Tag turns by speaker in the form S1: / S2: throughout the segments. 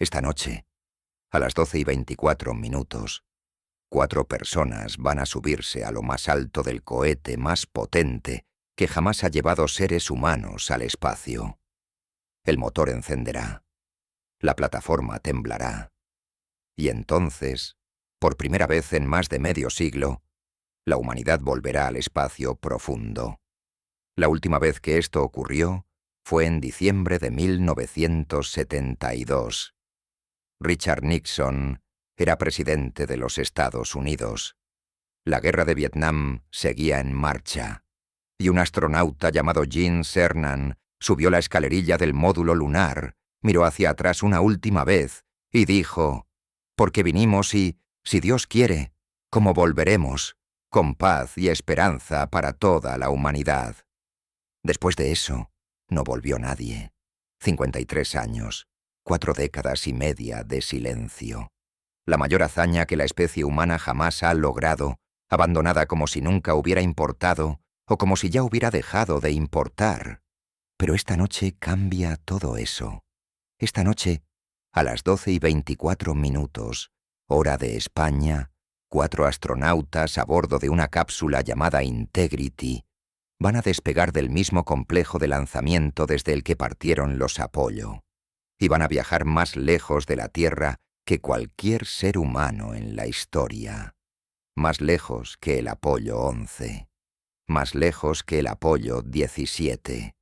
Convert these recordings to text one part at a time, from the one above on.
S1: Esta noche, a las 12:24, 4 personas van a subirse a lo más alto del cohete más potente que jamás ha llevado seres humanos al espacio. El motor encenderá, la plataforma temblará, y entonces, por primera vez en más de medio siglo, la humanidad volverá al espacio profundo. La última vez que esto ocurrió fue en diciembre de 1972. Richard Nixon era presidente de los Estados Unidos. La guerra de Vietnam seguía en marcha, y un astronauta llamado Gene Cernan subió la escalerilla del módulo lunar, miró hacia atrás una última vez y dijo: «Porque vinimos y, si Dios quiere, como volveremos, con paz y esperanza para toda la humanidad». Después de eso, no volvió nadie. 53 años, 4 décadas y media de silencio. La mayor hazaña que la especie humana jamás ha logrado, abandonada como si nunca hubiera importado o como si ya hubiera dejado de importar. Pero esta noche cambia todo eso. Esta noche, a las 12:24, hora de España, 4 astronautas a bordo de una cápsula llamada Integrity van a despegar del mismo complejo de lanzamiento desde el que partieron los Apollo, y van a viajar más lejos de la Tierra que cualquier ser humano en la historia. Más lejos que el Apollo 11, más lejos que el Apollo 17,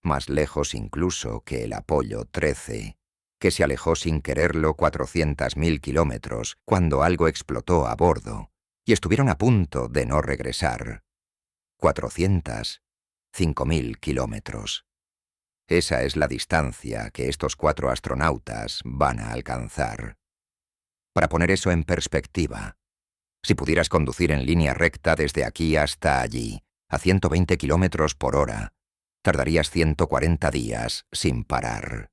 S1: más lejos incluso que el Apollo 13, que se alejó sin quererlo 400.000 kilómetros cuando algo explotó a bordo, y estuvieron a punto de no regresar. 5.000 kilómetros. Esa es la distancia que estos 4 astronautas van a alcanzar. Para poner eso en perspectiva, si pudieras conducir en línea recta desde aquí hasta allí, a 120 kilómetros por hora, tardarías 140 días sin parar,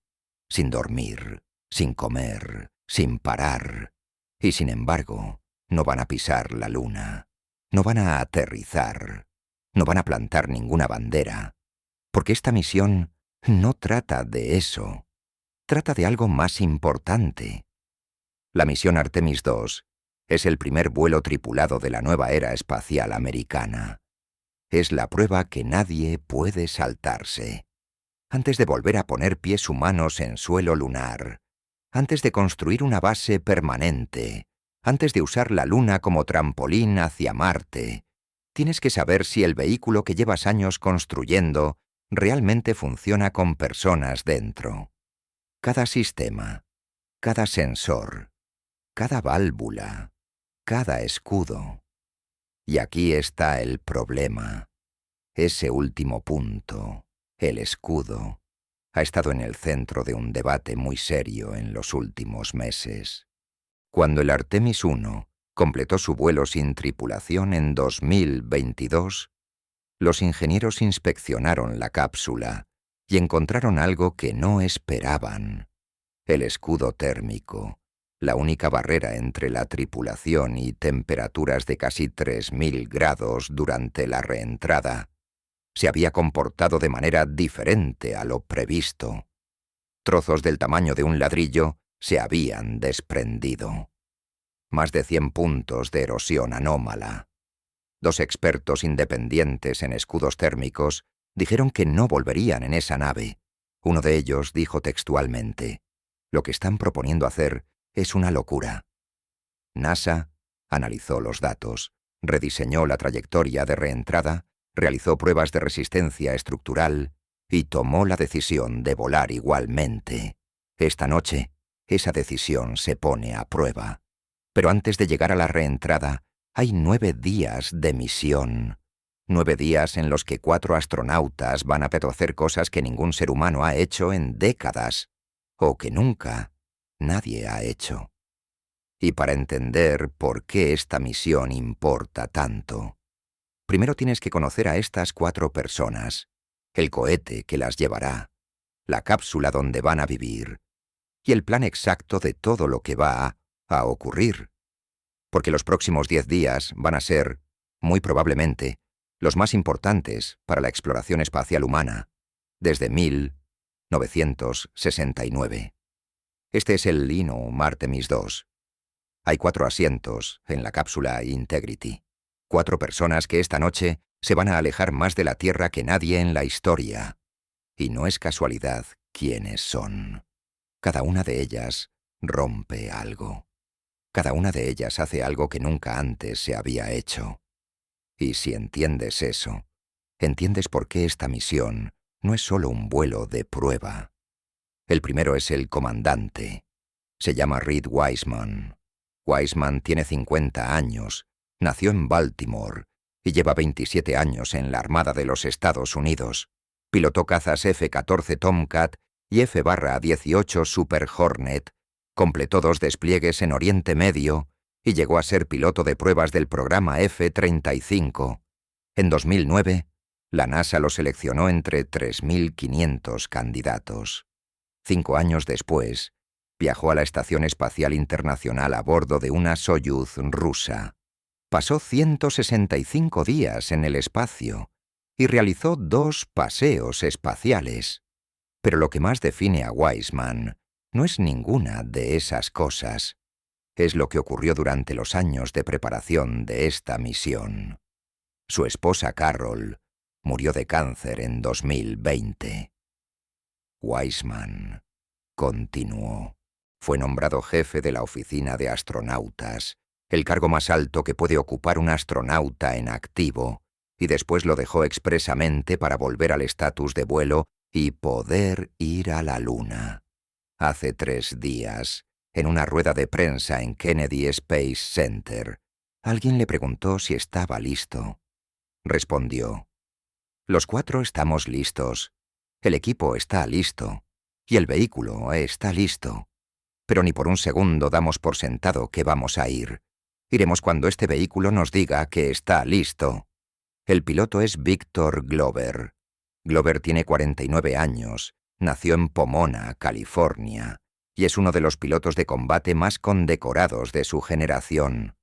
S1: sin dormir, sin comer, sin parar. Y sin embargo, no van a pisar la luna, no van a aterrizar, no van a plantar ninguna bandera, porque esta misión no trata de eso, trata de algo más importante. La misión Artemis II es el primer vuelo tripulado de la nueva era espacial americana. Es la prueba que nadie puede saltarse. Antes de volver a poner pies humanos en suelo lunar, antes de construir una base permanente, antes de usar la Luna como trampolín hacia Marte, tienes que saber si el vehículo que llevas años construyendo realmente funciona con personas dentro. Cada sistema, cada sensor, cada válvula, cada escudo. Y aquí está el problema. Ese último punto, el escudo, ha estado en el centro de un debate muy serio en los últimos meses. Cuando el Artemis I completó su vuelo sin tripulación en 2022, los ingenieros inspeccionaron la cápsula y encontraron algo que no esperaban: el escudo térmico, la única barrera entre la tripulación y temperaturas de casi 3.000 grados durante la reentrada, se había comportado de manera diferente a lo previsto. Trozos del tamaño de un ladrillo se habían desprendido. Más de 100 puntos de erosión anómala. 2 expertos independientes en escudos térmicos dijeron que no volverían en esa nave. Uno de ellos dijo textualmente: «Lo que están proponiendo hacer es una locura». NASA analizó los datos, rediseñó la trayectoria de reentrada, realizó pruebas de resistencia estructural y tomó la decisión de volar igualmente. Esta noche, esa decisión se pone a prueba. Pero antes de llegar a la reentrada, hay 9 días de misión. 9 días en los que 4 astronautas van a hacer cosas que ningún ser humano ha hecho en décadas, o que nunca nadie ha hecho. Y para entender por qué esta misión importa tanto, primero tienes que conocer a estas 4 personas, el cohete que las llevará, la cápsula donde van a vivir, y el plan exacto de todo lo que va a ocurrir. Porque los próximos 10 días van a ser, muy probablemente, los más importantes para la exploración espacial humana, desde 1969. Este es el Linum Artemis II. Hay 4 asientos en la cápsula Integrity. 4 personas que esta noche se van a alejar más de la Tierra que nadie en la historia. Y no es casualidad quiénes son. Cada una de ellas rompe algo. Cada una de ellas hace algo que nunca antes se había hecho. Y si entiendes eso, entiendes por qué esta misión no es solo un vuelo de prueba. El primero es el comandante. Se llama Reed Wiseman. Wiseman tiene 50 años, nació en Baltimore y lleva 27 años en la Armada de los Estados Unidos. Pilotó cazas F-14 Tomcat y F-18 Super Hornet, completó 2 despliegues en Oriente Medio y llegó a ser piloto de pruebas del programa F-35. En 2009, la NASA lo seleccionó entre 3.500 candidatos. 5 años después, viajó a la Estación Espacial Internacional a bordo de una Soyuz rusa. Pasó 165 días en el espacio y realizó 2 paseos espaciales. Pero lo que más define a Wiseman no es ninguna de esas cosas. Es lo que ocurrió durante los años de preparación de esta misión. Su esposa Carol murió de cáncer en 2020. Wiseman continuó. Fue nombrado jefe de la Oficina de Astronautas, el cargo más alto que puede ocupar un astronauta en activo, y después lo dejó expresamente para volver al estatus de vuelo y poder ir a la Luna. Hace 3 días, en una rueda de prensa en Kennedy Space Center, alguien le preguntó si estaba listo. Respondió: «Los 4 estamos listos, el equipo está listo, y el vehículo está listo. Pero ni por un segundo damos por sentado que vamos a ir. Iremos cuando este vehículo nos diga que está listo». El piloto es Victor Glover. Glover tiene 49 años, nació en Pomona, California, y es uno de los pilotos de combate más condecorados de su generación.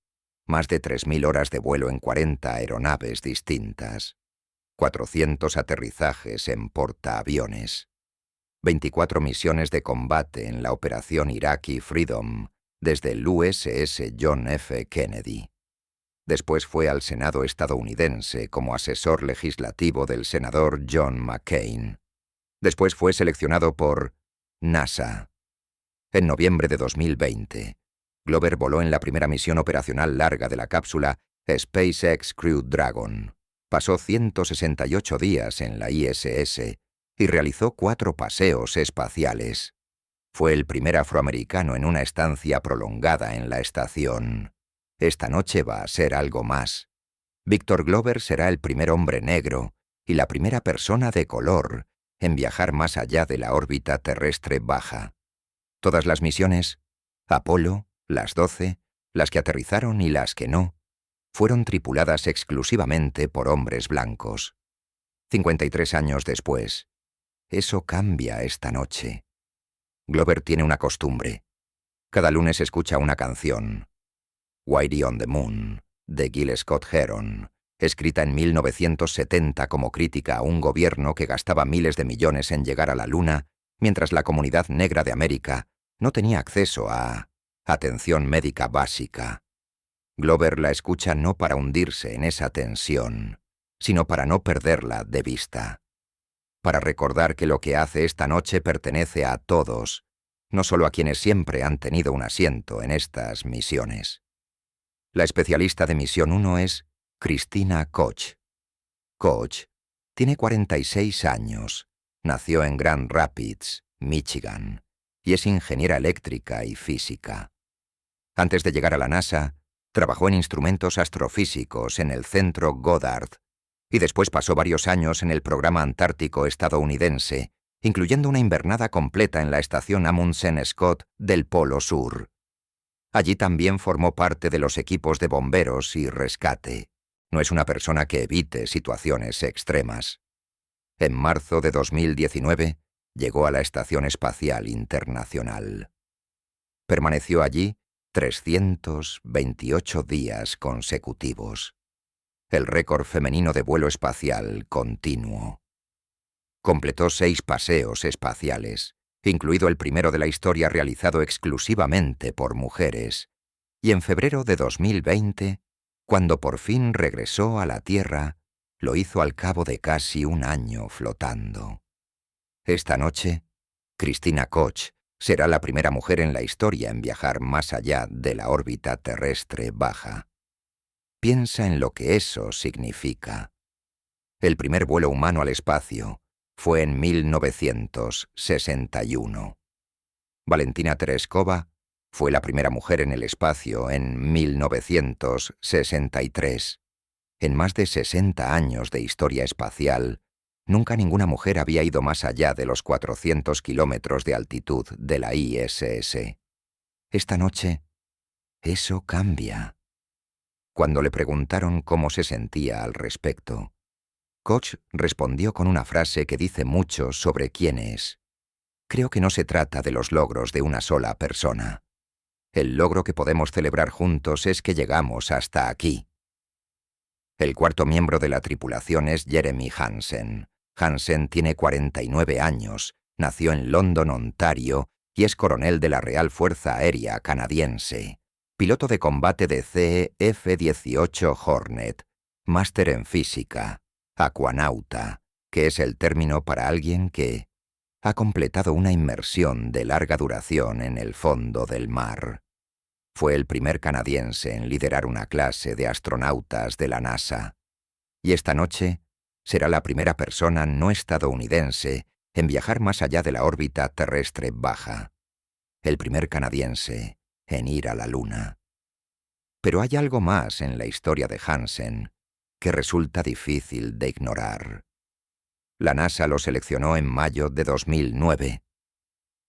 S1: Más de 3.000 horas de vuelo en 40 aeronaves distintas. 400 aterrizajes en portaaviones. 24 misiones de combate en la Operación Iraqi Freedom desde el USS John F. Kennedy. Después fue al Senado estadounidense como asesor legislativo del senador John McCain. Después fue seleccionado por NASA. En noviembre de 2020, Glover voló en la primera misión operacional larga de la cápsula SpaceX Crew Dragon. Pasó 168 días en la ISS y realizó 4 paseos espaciales. Fue el primer afroamericano en una estancia prolongada en la estación. Esta noche va a ser algo más. Victor Glover será el primer hombre negro y la primera persona de color en viajar más allá de la órbita terrestre baja. Todas las misiones, Apolo, las 12, las que aterrizaron y las que no, fueron tripuladas exclusivamente por hombres blancos. 53 años después, eso cambia esta noche. Glover tiene una costumbre. Cada lunes escucha una canción, Whitey on the Moon, de Gil Scott-Heron, escrita en 1970 como crítica a un gobierno que gastaba miles de millones en llegar a la Luna, mientras la comunidad negra de América no tenía acceso a atención médica básica. Glover la escucha no para hundirse en esa tensión, sino para no perderla de vista. Para recordar que lo que hace esta noche pertenece a todos, no solo a quienes siempre han tenido un asiento en estas misiones. La especialista de Misión 1 es Christina Koch. Koch tiene 46 años, nació en Grand Rapids, Michigan, y es ingeniera eléctrica y física. Antes de llegar a la NASA, trabajó en instrumentos astrofísicos en el Centro Goddard, y después pasó varios años en el programa antártico estadounidense, incluyendo una invernada completa en la estación Amundsen Scott del Polo Sur. Allí también formó parte de los equipos de bomberos y rescate. No es una persona que evite situaciones extremas. En marzo de 2019, llegó a la Estación Espacial Internacional. Permaneció allí 328 días consecutivos. El récord femenino de vuelo espacial continuo. Completó 6 paseos espaciales, incluido el primero de la historia realizado exclusivamente por mujeres, y en febrero de 2020, cuando por fin regresó a la Tierra, lo hizo al cabo de casi un año flotando. Esta noche, Christina Koch será la primera mujer en la historia en viajar más allá de la órbita terrestre baja. Piensa en lo que eso significa. El primer vuelo humano al espacio fue en 1961. Valentina Tereshkova fue la primera mujer en el espacio en 1963. En más de 60 años de historia espacial, nunca ninguna mujer había ido más allá de los 400 kilómetros de altitud de la ISS. Esta noche, eso cambia. Cuando le preguntaron cómo se sentía al respecto, Koch respondió con una frase que dice mucho sobre quién es. Creo que no se trata de los logros de una sola persona. El logro que podemos celebrar juntos es que llegamos hasta aquí. El cuarto miembro de la tripulación es Jeremy Hansen. Hansen tiene 49 años, nació en London, Ontario, y es coronel de la Real Fuerza Aérea Canadiense, piloto de combate de CF-18 Hornet, máster en física, acuanauta, que es el término para alguien que ha completado una inmersión de larga duración en el fondo del mar. Fue el primer canadiense en liderar una clase de astronautas de la NASA. Y esta noche será la primera persona no estadounidense en viajar más allá de la órbita terrestre baja. El primer canadiense en ir a la Luna. Pero hay algo más en la historia de Hansen que resulta difícil de ignorar. La NASA lo seleccionó en mayo de 2009.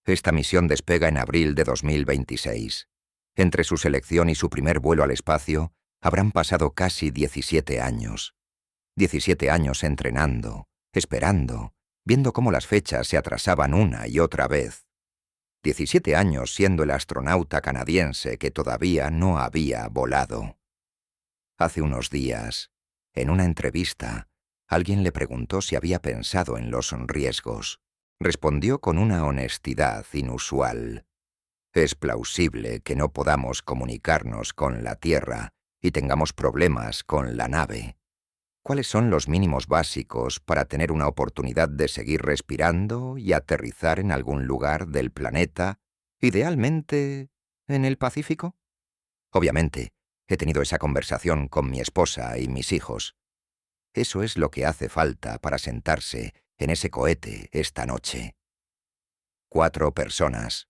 S1: Esta misión despega en abril de 2026. Entre su selección y su primer vuelo al espacio, habrán pasado casi 17 años. 17 años entrenando, esperando, viendo cómo las fechas se atrasaban una y otra vez. 17 años siendo el astronauta canadiense que todavía no había volado. Hace unos días, en una entrevista, alguien le preguntó si había pensado en los riesgos. Respondió con una honestidad inusual. Es plausible que no podamos comunicarnos con la Tierra y tengamos problemas con la nave. ¿Cuáles son los mínimos básicos para tener una oportunidad de seguir respirando y aterrizar en algún lugar del planeta, idealmente en el Pacífico? Obviamente, he tenido esa conversación con mi esposa y mis hijos. Eso es lo que hace falta para sentarse en ese cohete esta noche. 4 personas.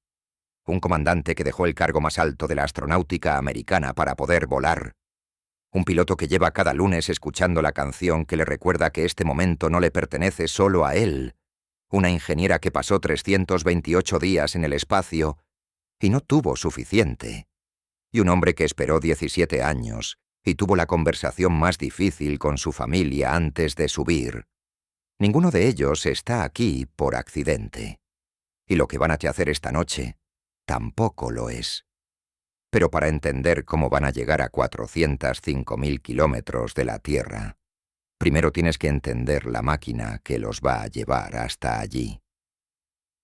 S1: Un comandante que dejó el cargo más alto de la astronáutica americana para poder volar. Un piloto que lleva cada lunes escuchando la canción que le recuerda que este momento no le pertenece solo a él. Una ingeniera que pasó 328 días en el espacio y no tuvo suficiente. Y un hombre que esperó 17 años y tuvo la conversación más difícil con su familia antes de subir. Ninguno de ellos está aquí por accidente. Y lo que van a hacer esta noche tampoco lo es. Pero para entender cómo van a llegar a 405.000 kilómetros de la Tierra, primero tienes que entender la máquina que los va a llevar hasta allí.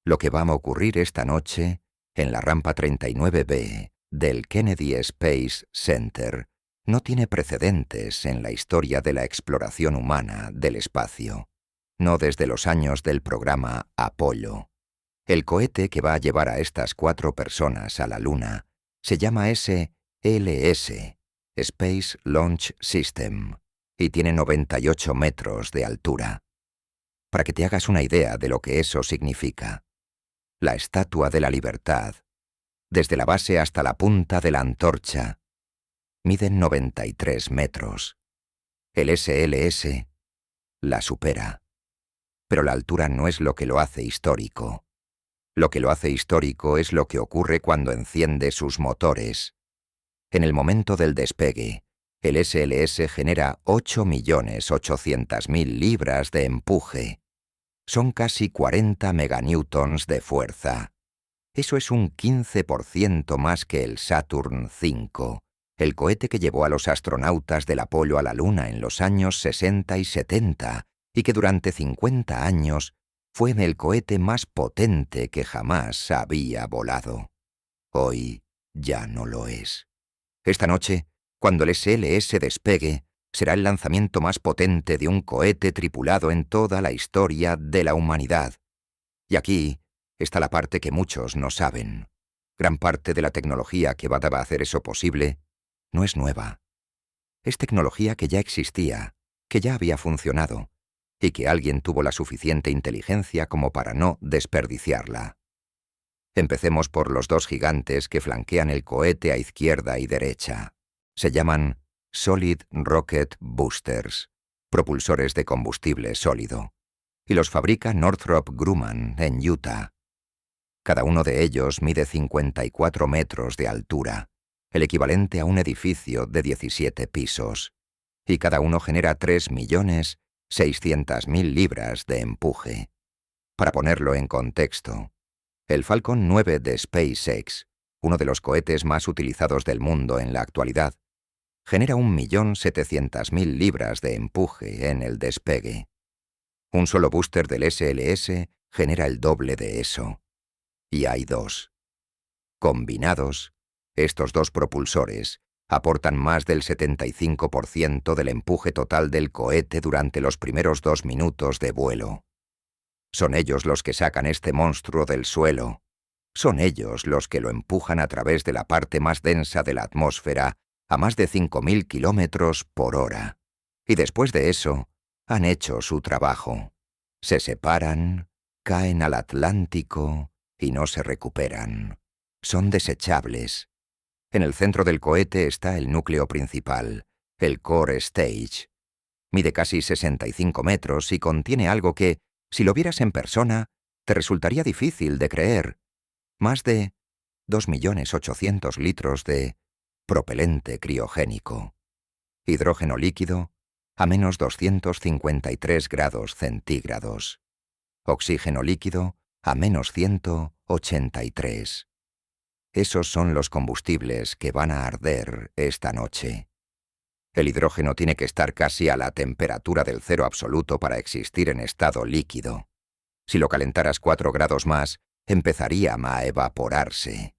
S1: Lo que va a ocurrir esta noche en la rampa 39B del Kennedy Space Center no tiene precedentes en la historia de la exploración humana del espacio, no desde los años del programa Apolo. El cohete que va a llevar a estas 4 personas a la Luna se llama SLS, Space Launch System, y tiene 98 metros de altura. Para que te hagas una idea de lo que eso significa, la Estatua de la Libertad, desde la base hasta la punta de la antorcha, mide 93 metros. El SLS la supera. Pero la altura no es lo que lo hace histórico. Lo que lo hace histórico es lo que ocurre cuando enciende sus motores. En el momento del despegue, el SLS genera 8.800.000 libras de empuje. Son casi 40 meganewtons de fuerza. Eso es un 15% más que el Saturn V, el cohete que llevó a los astronautas del Apolo a la Luna en los años 60 y 70 y que durante 50 años fue el cohete más potente que jamás había volado. Hoy ya no lo es. Esta noche, cuando el SLS despegue, será el lanzamiento más potente de un cohete tripulado en toda la historia de la humanidad. Y aquí está la parte que muchos no saben. Gran parte de la tecnología que va a hacer eso posible no es nueva. Es tecnología que ya existía, que ya había funcionado, y que alguien tuvo la suficiente inteligencia como para no desperdiciarla. Empecemos por los dos gigantes que flanquean el cohete a izquierda y derecha. Se llaman Solid Rocket Boosters, propulsores de combustible sólido, y los fabrica Northrop Grumman en Utah. Cada uno de ellos mide 54 metros de altura, el equivalente a un edificio de 17 pisos, y cada uno genera 3.600.000 libras de empuje. Para ponerlo en contexto, el Falcon 9 de SpaceX, uno de los cohetes más utilizados del mundo en la actualidad, genera 1.700.000 libras de empuje en el despegue. Un solo booster del SLS genera el doble de eso. Y hay dos. Combinados, estos dos propulsores aportan más del 75% del empuje total del cohete durante los primeros 2 minutos de vuelo. Son ellos los que sacan este monstruo del suelo. Son ellos los que lo empujan a través de la parte más densa de la atmósfera a más de 5.000 kilómetros por hora. Y después de eso, han hecho su trabajo. Se separan, caen al Atlántico y no se recuperan. Son desechables. En el centro del cohete está el núcleo principal, el Core Stage. Mide casi 65 metros y contiene algo que, si lo vieras en persona, te resultaría difícil de creer. Más de 2.800.000 litros de propelente criogénico. Hidrógeno líquido a menos 253 grados centígrados. Oxígeno líquido a menos 183. Esos son los combustibles que van a arder esta noche. El hidrógeno tiene que estar casi a la temperatura del cero absoluto para existir en estado líquido. Si lo calentaras 4 grados más, empezaría a evaporarse.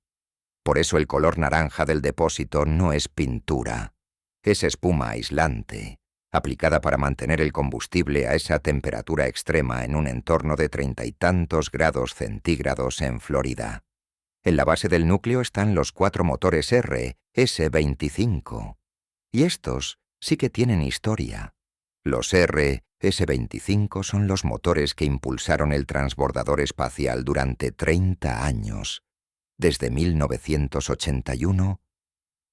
S1: Por eso el color naranja del depósito no es pintura, es espuma aislante, aplicada para mantener el combustible a esa temperatura extrema en un entorno de 30 y tantos grados centígrados en Florida. En la base del núcleo están los 4 motores S-25. Y estos sí que tienen historia. Los S-25 son los motores que impulsaron el transbordador espacial durante 30 años, desde 1981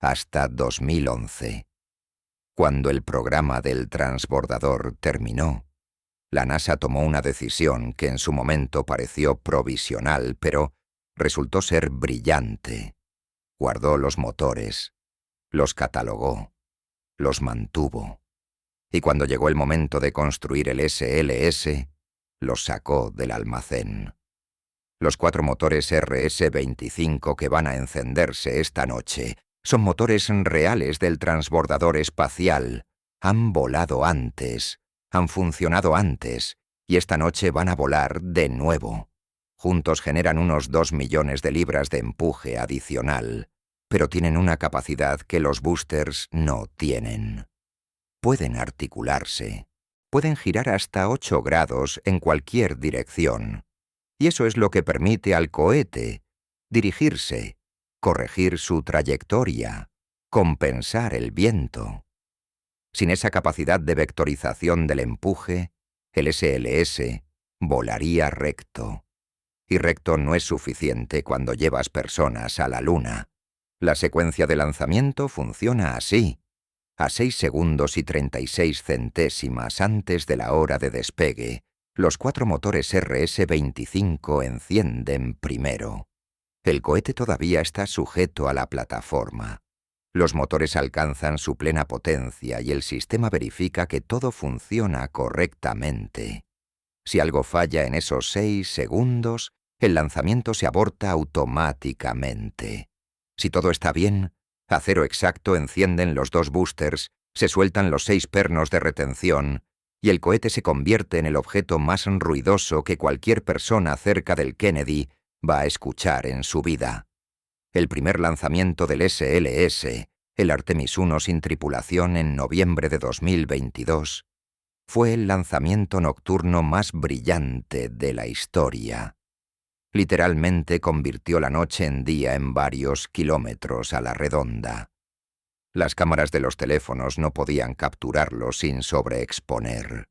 S1: hasta 2011. Cuando el programa del transbordador terminó, la NASA tomó una decisión que en su momento pareció provisional, pero resultó ser brillante. Guardó los motores, los catalogó, los mantuvo. Y cuando llegó el momento de construir el SLS, los sacó del almacén. Los 4 motores RS-25 que van a encenderse esta noche son motores reales del transbordador espacial. Han volado antes, han funcionado antes, y esta noche van a volar de nuevo. Juntos generan unos 2 millones de libras de empuje adicional, pero tienen una capacidad que los boosters no tienen. Pueden articularse, pueden girar hasta 8 grados en cualquier dirección. Y eso es lo que permite al cohete dirigirse, corregir su trayectoria, compensar el viento. Sin esa capacidad de vectorización del empuje, el SLS volaría recto. Y recto no es suficiente cuando llevas personas a la Luna. La secuencia de lanzamiento funciona así. A 6 segundos y 36 centésimas antes de la hora de despegue, los 4 motores RS-25 encienden primero. El cohete todavía está sujeto a la plataforma. Los motores alcanzan su plena potencia y el sistema verifica que todo funciona correctamente. Si algo falla en esos 6 segundos, el lanzamiento se aborta automáticamente. Si todo está bien, a cero exacto encienden los 2 boosters, se sueltan los 6 pernos de retención y el cohete se convierte en el objeto más ruidoso que cualquier persona cerca del Kennedy va a escuchar en su vida. El primer lanzamiento del SLS, el Artemis I sin tripulación en noviembre de 2022, fue el lanzamiento nocturno más brillante de la historia. Literalmente convirtió la noche en día en varios kilómetros a la redonda. Las cámaras de los teléfonos no podían capturarlo sin sobreexponer.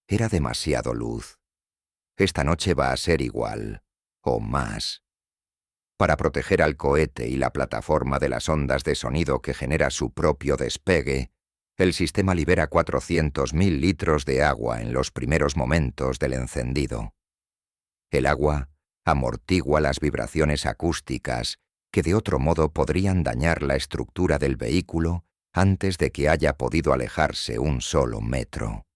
S1: Era demasiado luz. Esta noche va a ser igual, o más. Para proteger al cohete y la plataforma de las ondas de sonido que genera su propio despegue, el sistema libera 400.000 litros de agua en los primeros momentos del encendido. El agua amortigua las vibraciones acústicas que de otro modo podrían dañar la estructura del vehículo antes de que haya podido alejarse un solo metro.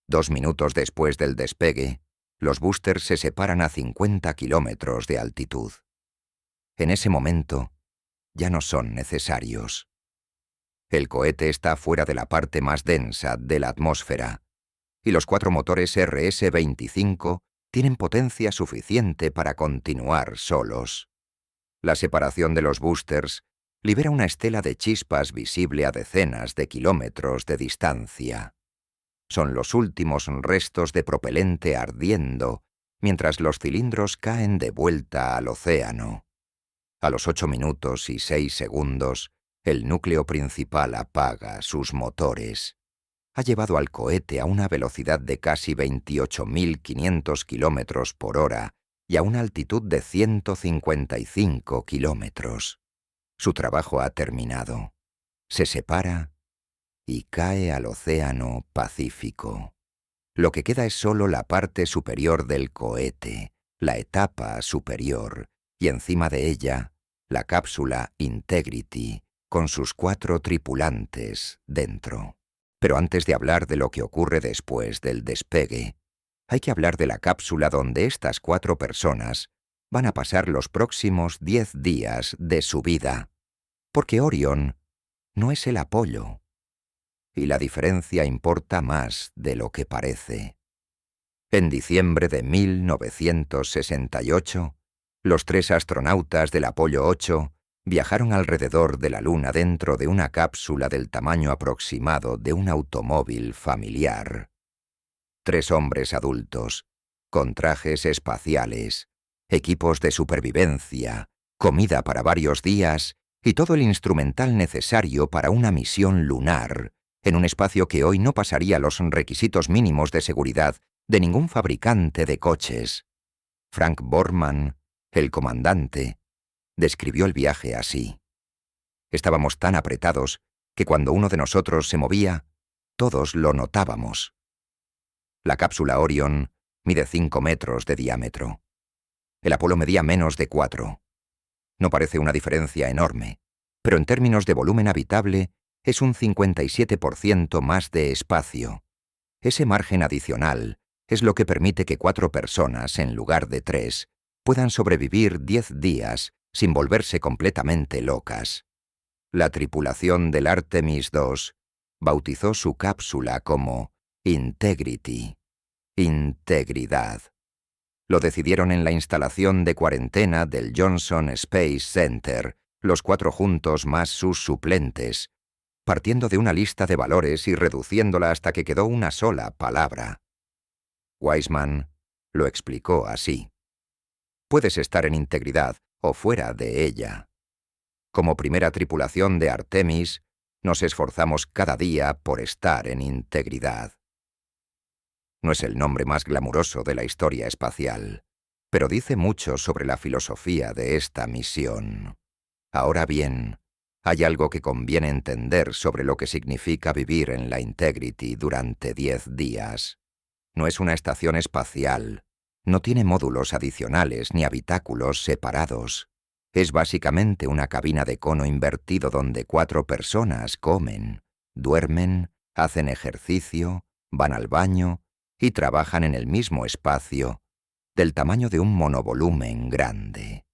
S1: 2 minutos después del despegue, los boosters se separan a 50 kilómetros de altitud. En ese momento, ya no son necesarios. El cohete está fuera de la parte más densa de la atmósfera, y los 4 motores RS-25 tienen potencia suficiente para continuar solos. La separación de los boosters libera una estela de chispas visible a decenas de kilómetros de distancia. Son los últimos restos de propelente ardiendo mientras los cilindros caen de vuelta al océano. A los 8 minutos y 6 segundos, el núcleo principal apaga sus motores. Ha llevado al cohete a una velocidad de casi 28.500 kilómetros por hora y a una altitud de 155 kilómetros. Su trabajo ha terminado. Se separa y cae al Océano Pacífico. Lo que queda es solo la parte superior del cohete, la etapa superior, y encima de ella, la cápsula Integrity, con sus 4 tripulantes dentro. Pero antes de hablar de lo que ocurre después del despegue, hay que hablar de la cápsula donde estas 4 personas van a pasar los próximos 10 días de su vida, porque Orion no es el Apolo. Y la diferencia importa más de lo que parece. En diciembre de 1968, los 3 astronautas del Apolo 8 viajaron alrededor de la Luna dentro de una cápsula del tamaño aproximado de un automóvil familiar. 3 hombres adultos, con trajes espaciales, equipos de supervivencia, comida para varios días y todo el instrumental necesario para una misión lunar, en un espacio que hoy no pasaría los requisitos mínimos de seguridad de ningún fabricante de coches. Frank Borman, el comandante, describió el viaje así. Estábamos tan apretados que cuando uno de nosotros se movía, todos lo notábamos. La cápsula Orion mide 5 metros de diámetro. El Apolo medía menos de 4. No parece una diferencia enorme, pero en términos de volumen habitable es un 57% más de espacio. Ese margen adicional es lo que permite que 4 personas, en lugar de 3, puedan sobrevivir 10 días sin volverse completamente locas. La tripulación del Artemis II bautizó su cápsula como Integrity, integridad. Lo decidieron en la instalación de cuarentena del Johnson Space Center, los 4 juntos más sus suplentes, partiendo de una lista de valores y reduciéndola hasta que quedó una sola palabra. Wiseman lo explicó así. Puedes estar en integridad o fuera de ella. Como primera tripulación de Artemis, nos esforzamos cada día por estar en integridad. No es el nombre más glamuroso de la historia espacial, pero dice mucho sobre la filosofía de esta misión. Ahora bien, hay algo que conviene entender sobre lo que significa vivir en la Integrity durante 10 días. No es una estación espacial, no tiene módulos adicionales ni habitáculos separados. Es básicamente una cabina de cono invertido donde 4 personas comen, duermen, hacen ejercicio, van al baño y trabajan en el mismo espacio, del tamaño de un monovolumen grande.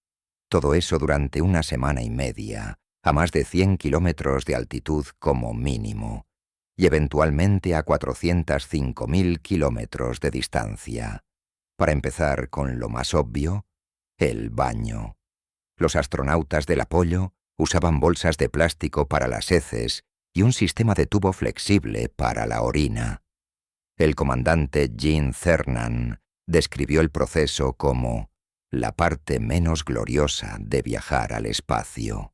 S1: Todo eso durante una semana y media, a más de 100 kilómetros de altitud como mínimo, y eventualmente a 405.000 kilómetros de distancia. Para empezar con lo más obvio, el baño. Los astronautas del Apolo usaban bolsas de plástico para las heces y un sistema de tubo flexible para la orina. El comandante Gene Cernan describió el proceso como la parte menos gloriosa de viajar al espacio.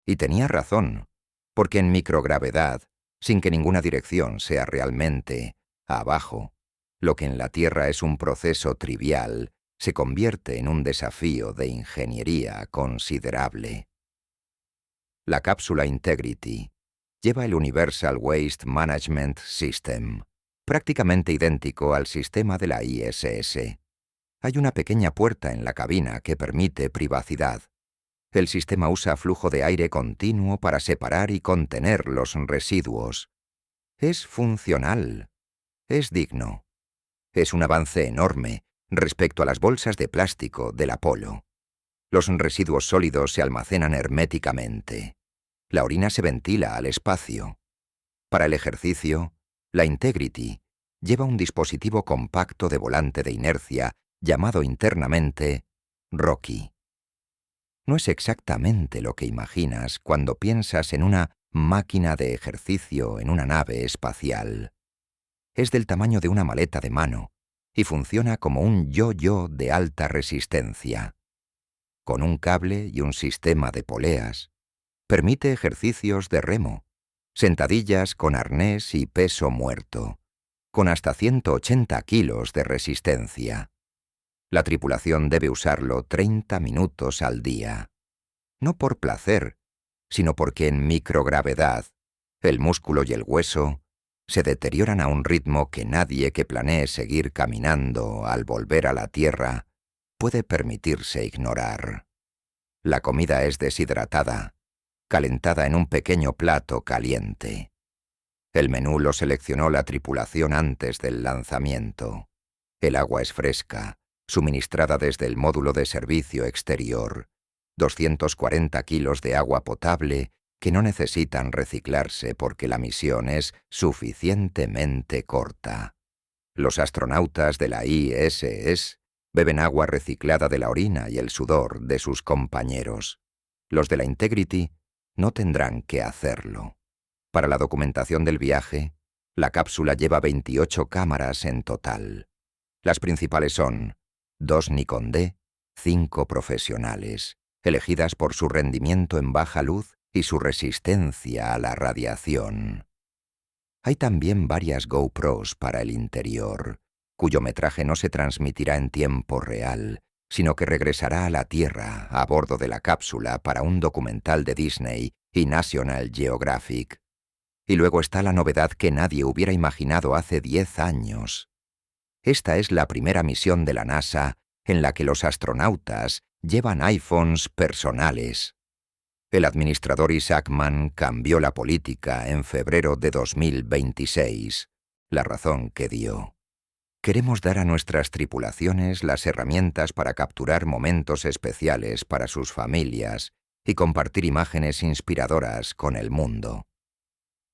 S1: Y tenía razón, porque en microgravedad, sin que ninguna dirección sea realmente abajo, lo que en la Tierra es un proceso trivial, se convierte en un desafío de ingeniería considerable. La cápsula Integrity lleva el Universal Waste Management System, prácticamente idéntico al sistema de la ISS. Hay una pequeña puerta en la cabina que permite privacidad. El sistema usa flujo de aire continuo para separar y contener los residuos. Es funcional. Es digno. Es un avance enorme respecto a las bolsas de plástico del Apolo. Los residuos sólidos se almacenan herméticamente. La orina se ventila al espacio. Para el ejercicio, la Integrity lleva un dispositivo compacto de volante de inercia llamado internamente Rocky. No es exactamente lo que imaginas cuando piensas en una máquina de ejercicio en una nave espacial. Es del tamaño de una maleta de mano y funciona como un yo-yo de alta resistencia. Con un cable y un sistema de poleas, permite ejercicios de remo, sentadillas con arnés y peso muerto, con hasta 180 kilos de resistencia. La tripulación debe usarlo 30 minutos al día. No por placer, sino porque en microgravedad, el músculo y el hueso se deterioran a un ritmo que nadie que planee seguir caminando al volver a la Tierra puede permitirse ignorar. La comida es deshidratada, calentada en un pequeño plato caliente. El menú lo seleccionó la tripulación antes del lanzamiento. El agua es fresca, suministrada desde el módulo de servicio exterior. 240 kilos de agua potable que no necesitan reciclarse porque la misión es suficientemente corta. Los astronautas de la ISS beben agua reciclada de la orina y el sudor de sus compañeros. Los de la Integrity no tendrán que hacerlo. Para la documentación del viaje, la cápsula lleva 28 cámaras en total. Las principales son 2 Nikon D, 5 profesionales, elegidas por su rendimiento en baja luz y su resistencia a la radiación. Hay también varias GoPros para el interior, cuyo metraje no se transmitirá en tiempo real, sino que regresará a la Tierra a bordo de la cápsula para un documental de Disney y National Geographic. Y luego está la novedad que nadie hubiera imaginado hace 10 años. Esta es la primera misión de la NASA en la que los astronautas llevan iPhones personales. El administrador Isaacman cambió la política en febrero de 2026, la razón que dio. Queremos dar a nuestras tripulaciones las herramientas para capturar momentos especiales para sus familias y compartir imágenes inspiradoras con el mundo.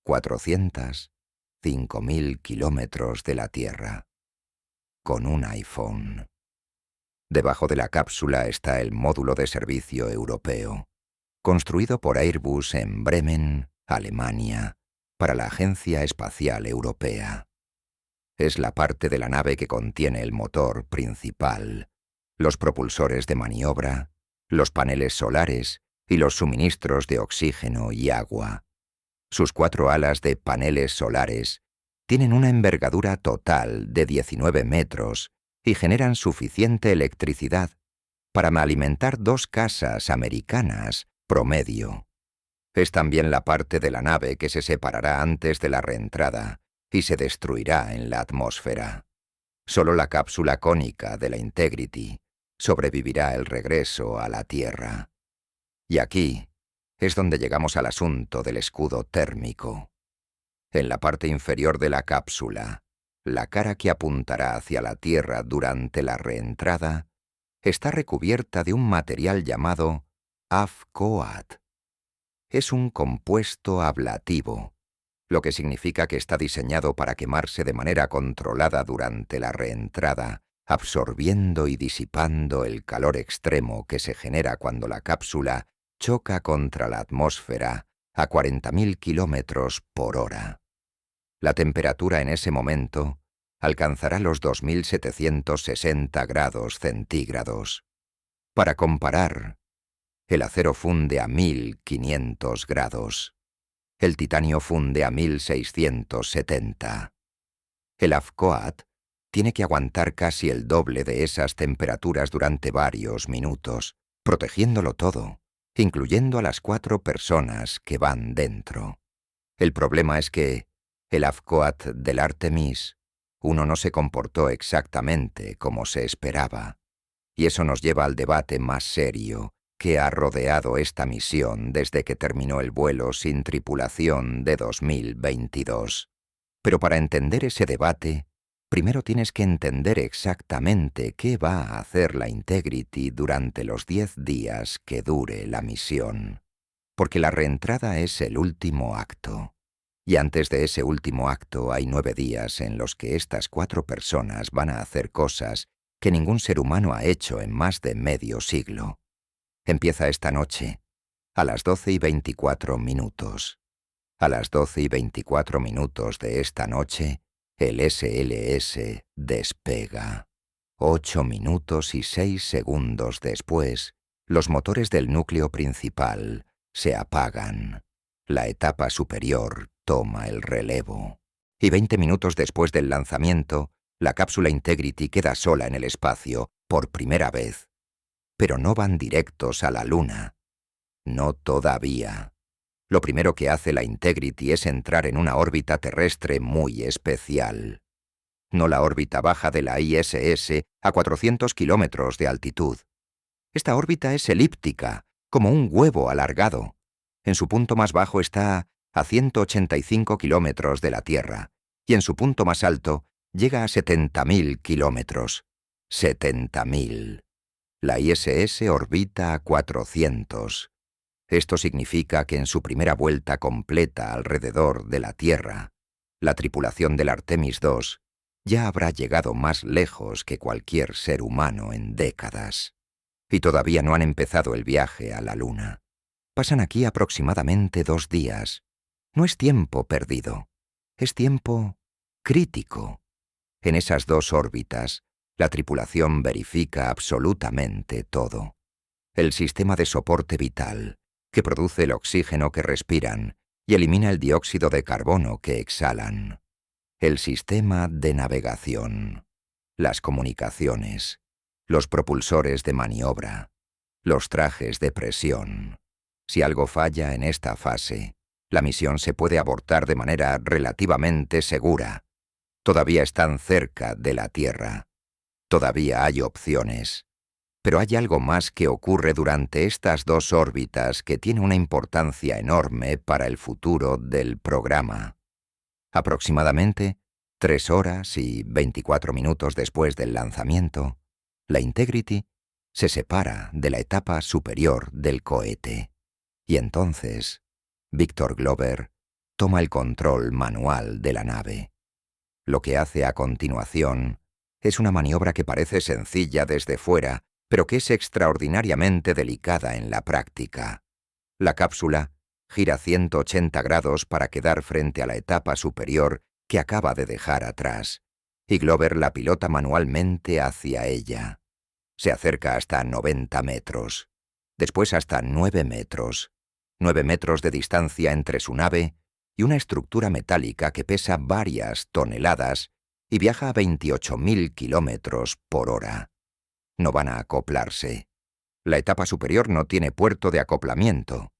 S1: 405.000 kilómetros de la Tierra. Con un iPhone. Debajo de la cápsula está el módulo de servicio europeo, construido por Airbus en Bremen, Alemania, para la Agencia Espacial Europea. Es la parte de la nave que contiene el motor principal, los propulsores de maniobra, los paneles solares y los suministros de oxígeno y agua. Sus 4 alas de paneles solares tienen una envergadura total de 19 metros y generan suficiente electricidad para alimentar 2 casas americanas promedio. Es también la parte de la nave que se separará antes de la reentrada y se destruirá en la atmósfera. Solo la cápsula cónica de la Integrity sobrevivirá el regreso a la Tierra. Y aquí es donde llegamos al asunto del escudo térmico. En la parte inferior de la cápsula, la cara que apuntará hacia la Tierra durante la reentrada está recubierta de un material llamado AFCOAT. Es un compuesto ablativo, lo que significa que está diseñado para quemarse de manera controlada durante la reentrada, absorbiendo y disipando el calor extremo que se genera cuando la cápsula choca contra la atmósfera a 40.000 kilómetros por hora. La temperatura en ese momento alcanzará los 2.760 grados centígrados. Para comparar, el acero funde a 1.500 grados. El titanio funde a 1.670. El AFCOAT tiene que aguantar casi el doble de esas temperaturas durante varios minutos, protegiéndolo todo, incluyendo a las 4 personas que van dentro. El problema es que el AFCOAT del Artemis 1 no se comportó exactamente como se esperaba, y eso nos lleva al debate más serio que ha rodeado esta misión desde que terminó el vuelo sin tripulación de 2022. Pero para entender ese debate, primero tienes que entender exactamente qué va a hacer la Integrity durante los 10 días que dure la misión. Porque la reentrada es el último acto. Y antes de ese último acto hay 9 días en los que estas 4 personas van a hacer cosas que ningún ser humano ha hecho en más de medio siglo. Empieza esta noche, a las 12:24. A las 12:24 de esta noche, el SLS despega. 8 minutos y 6 segundos después, los motores del núcleo principal se apagan. La etapa superior toma el relevo. Y 20 minutos después del lanzamiento, la cápsula Integrity queda sola en el espacio, por primera vez. Pero no van directos a la Luna. No todavía. Lo primero que hace la Integrity es entrar en una órbita terrestre muy especial. No la órbita baja de la ISS a 400 kilómetros de altitud. Esta órbita es elíptica, como un huevo alargado. En su punto más bajo está a 185 kilómetros de la Tierra, y en su punto más alto llega a 70.000 kilómetros. 70.000. La ISS orbita a 400. Esto significa que en su primera vuelta completa alrededor de la Tierra, la tripulación del Artemis II ya habrá llegado más lejos que cualquier ser humano en décadas. Y todavía no han empezado el viaje a la Luna. Pasan aquí aproximadamente 2 días. No es tiempo perdido, es tiempo crítico. En esas 2 órbitas, la tripulación verifica absolutamente todo. El sistema de soporte vital, que produce el oxígeno que respiran y elimina el dióxido de carbono que exhalan. El sistema de navegación, las comunicaciones, los propulsores de maniobra, los trajes de presión. Si algo falla en esta fase, la misión se puede abortar de manera relativamente segura. Todavía están cerca de la Tierra. Todavía hay opciones. Pero hay algo más que ocurre durante estas 2 órbitas que tiene una importancia enorme para el futuro del programa. Aproximadamente 3 horas y 24 minutos después del lanzamiento, la Integrity se separa de la etapa superior del cohete. Y entonces, Victor Glover toma el control manual de la nave. Lo que hace a continuación es una maniobra que parece sencilla desde fuera, pero que es extraordinariamente delicada en la práctica. La cápsula gira 180 grados para quedar frente a la etapa superior que acaba de dejar atrás, y Glover la pilota manualmente hacia ella. Se acerca hasta 90 metros, después hasta 9 metros, 9 metros de distancia entre su nave y una estructura metálica que pesa varias toneladas y viaja a 28.000 kilómetros por hora. No van a acoplarse. La etapa superior no tiene puerto de acoplamiento.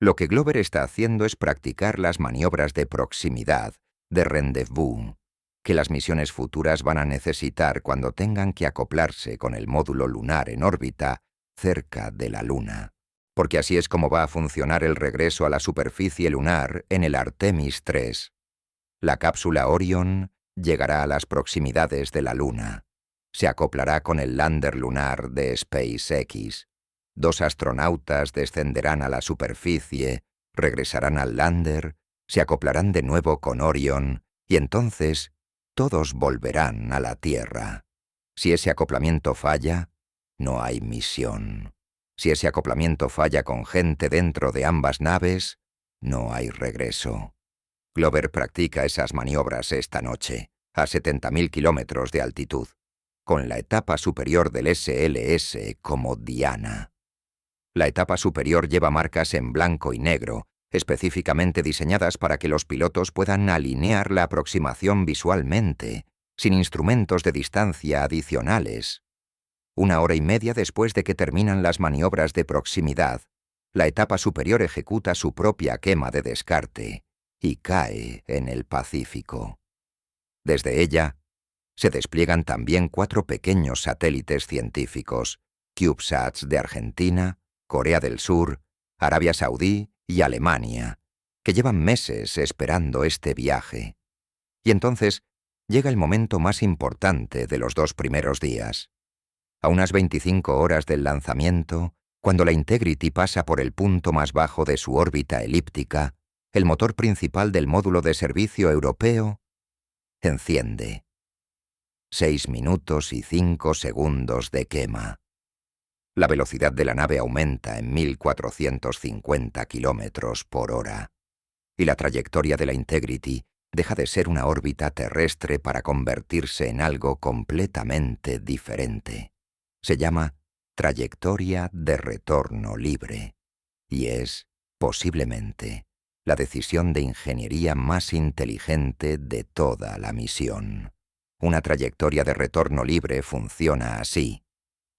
S1: Lo que Glover está haciendo es practicar las maniobras de proximidad, de rendezvous, que las misiones futuras van a necesitar cuando tengan que acoplarse con el módulo lunar en órbita cerca de la Luna. Porque así es como va a funcionar el regreso a la superficie lunar en el Artemis III. La cápsula Orion llegará a las proximidades de la Luna. Se acoplará con el lander lunar de SpaceX. 2 astronautas descenderán a la superficie, regresarán al lander, se acoplarán de nuevo con Orion y entonces todos volverán a la Tierra. Si ese acoplamiento falla, no hay misión. Si ese acoplamiento falla con gente dentro de ambas naves, no hay regreso. Glover practica esas maniobras esta noche, a 70.000 kilómetros de altitud, con la etapa superior del SLS como diana. La etapa superior lleva marcas en blanco y negro, específicamente diseñadas para que los pilotos puedan alinear la aproximación visualmente, sin instrumentos de distancia adicionales. 1 hora y media después de que terminan las maniobras de proximidad, la etapa superior ejecuta su propia quema de descarte y cae en el Pacífico. Desde ella, se despliegan también 4 pequeños satélites científicos, CubeSats de Argentina, Corea del Sur, Arabia Saudí y Alemania, que llevan meses esperando este viaje. Y entonces llega el momento más importante de los 2 primeros días. A unas 25 horas del lanzamiento, cuando la Integrity pasa por el punto más bajo de su órbita elíptica, el motor principal del módulo de servicio europeo enciende. 6 minutos y 5 segundos de quema. La velocidad de la nave aumenta en 1.450 kilómetros por hora, y la trayectoria de la Integrity deja de ser una órbita terrestre para convertirse en algo completamente diferente. Se llama trayectoria de retorno libre, y es, posiblemente, la decisión de ingeniería más inteligente de toda la misión. Una trayectoria de retorno libre funciona así.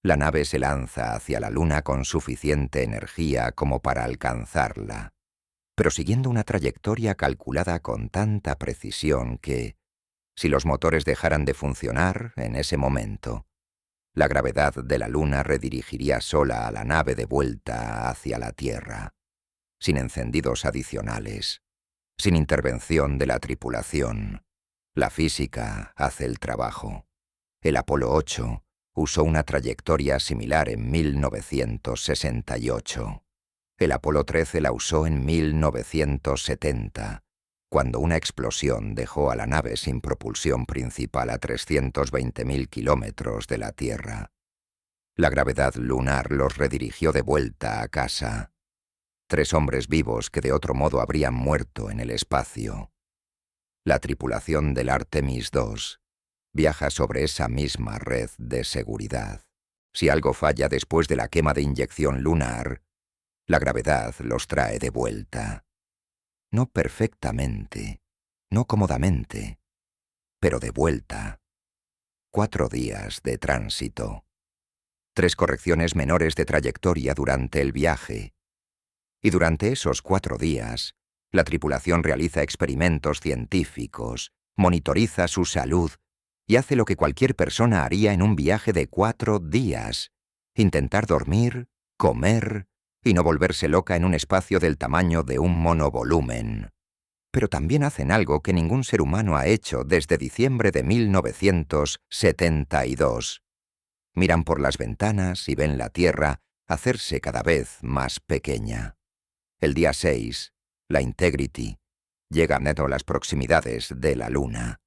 S1: La nave se lanza hacia la Luna con suficiente energía como para alcanzarla, pero siguiendo una trayectoria calculada con tanta precisión que, si los motores dejaran de funcionar en ese momento, la gravedad de la Luna redirigiría sola a la nave de vuelta hacia la Tierra, sin encendidos adicionales, sin intervención de la tripulación. La física hace el trabajo. El Apolo 8 usó una trayectoria similar en 1968. El Apolo 13 la usó en 1970, cuando una explosión dejó a la nave sin propulsión principal a 320.000 kilómetros de la Tierra. La gravedad lunar los redirigió de vuelta a casa. 3 hombres vivos que de otro modo habrían muerto en el espacio. La tripulación del Artemis II viaja sobre esa misma red de seguridad. Si algo falla después de la quema de inyección lunar, la gravedad los trae de vuelta. No perfectamente, no cómodamente, pero de vuelta. 4 días de tránsito. 3 correcciones menores de trayectoria durante el viaje. Y durante esos 4 días, la tripulación realiza experimentos científicos, monitoriza su salud y hace lo que cualquier persona haría en un viaje de 4 días: intentar dormir, comer y no volverse loca en un espacio del tamaño de un monovolumen. Pero también hacen algo que ningún ser humano ha hecho desde diciembre de 1972. Miran por las ventanas y ven la Tierra hacerse cada vez más pequeña. El día 6, la Integrity llega a las proximidades de la Luna.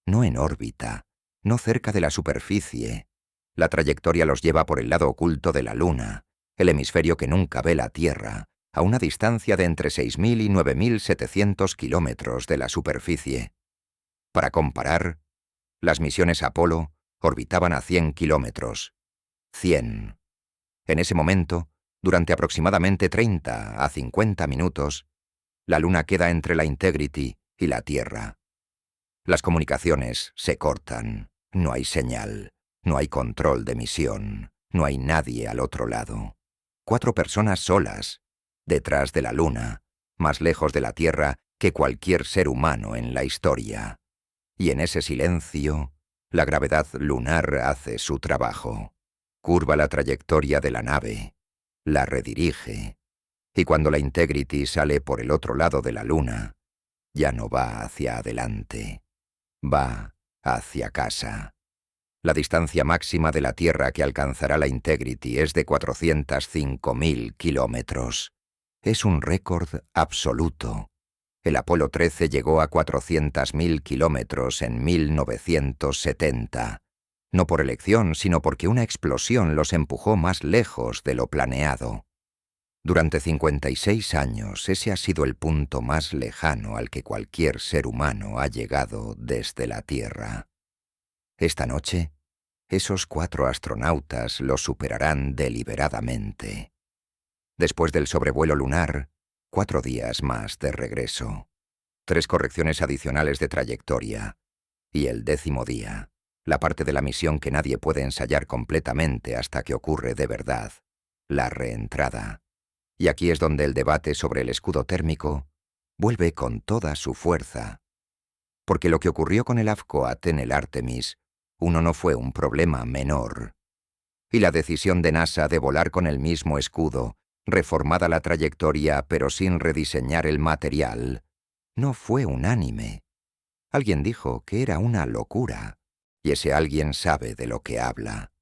S1: No en órbita, no cerca de la superficie. La trayectoria los lleva por el lado oculto de la Luna, el hemisferio que nunca ve la Tierra, a una distancia de entre 6.000 y 9.700 kilómetros de la superficie. Para comparar, las misiones Apolo orbitaban a 100 kilómetros. 100. En ese momento, durante aproximadamente 30 a 50 minutos, la Luna queda entre la Integrity y la Tierra. Las comunicaciones se cortan, no hay señal, no hay control de misión, no hay nadie al otro lado. 4 personas solas, detrás de la Luna, más lejos de la Tierra que cualquier ser humano en la historia. Y en ese silencio, la gravedad lunar hace su trabajo. Curva la trayectoria de la nave, la redirige, y cuando la Integrity sale por el otro lado de la Luna, ya no va hacia adelante, va hacia casa. La distancia máxima de la Tierra que alcanzará la Integrity es de 405.000 kilómetros. Es un récord absoluto. El Apolo 13 llegó a 400.000 kilómetros en 1970, no por elección, sino porque una explosión los empujó más lejos de lo planeado. Durante 56 años, ese ha sido el punto más lejano al que cualquier ser humano ha llegado desde la Tierra. Esta noche, esos 4 astronautas lo superarán deliberadamente. Después del sobrevuelo lunar, 4 días más de regreso, 3 correcciones adicionales de trayectoria, y el 10º día, la parte de la misión que nadie puede ensayar completamente hasta que ocurre de verdad, la reentrada. Y aquí es donde el debate sobre el escudo térmico vuelve con toda su fuerza. Porque lo que ocurrió con el AFCOAT en el Artemis 1 no fue un problema menor. Y la decisión de NASA de volar con el mismo escudo, reformada la trayectoria pero sin rediseñar el material, no fue unánime. Alguien dijo que era una locura, y ese alguien sabe de lo que habla.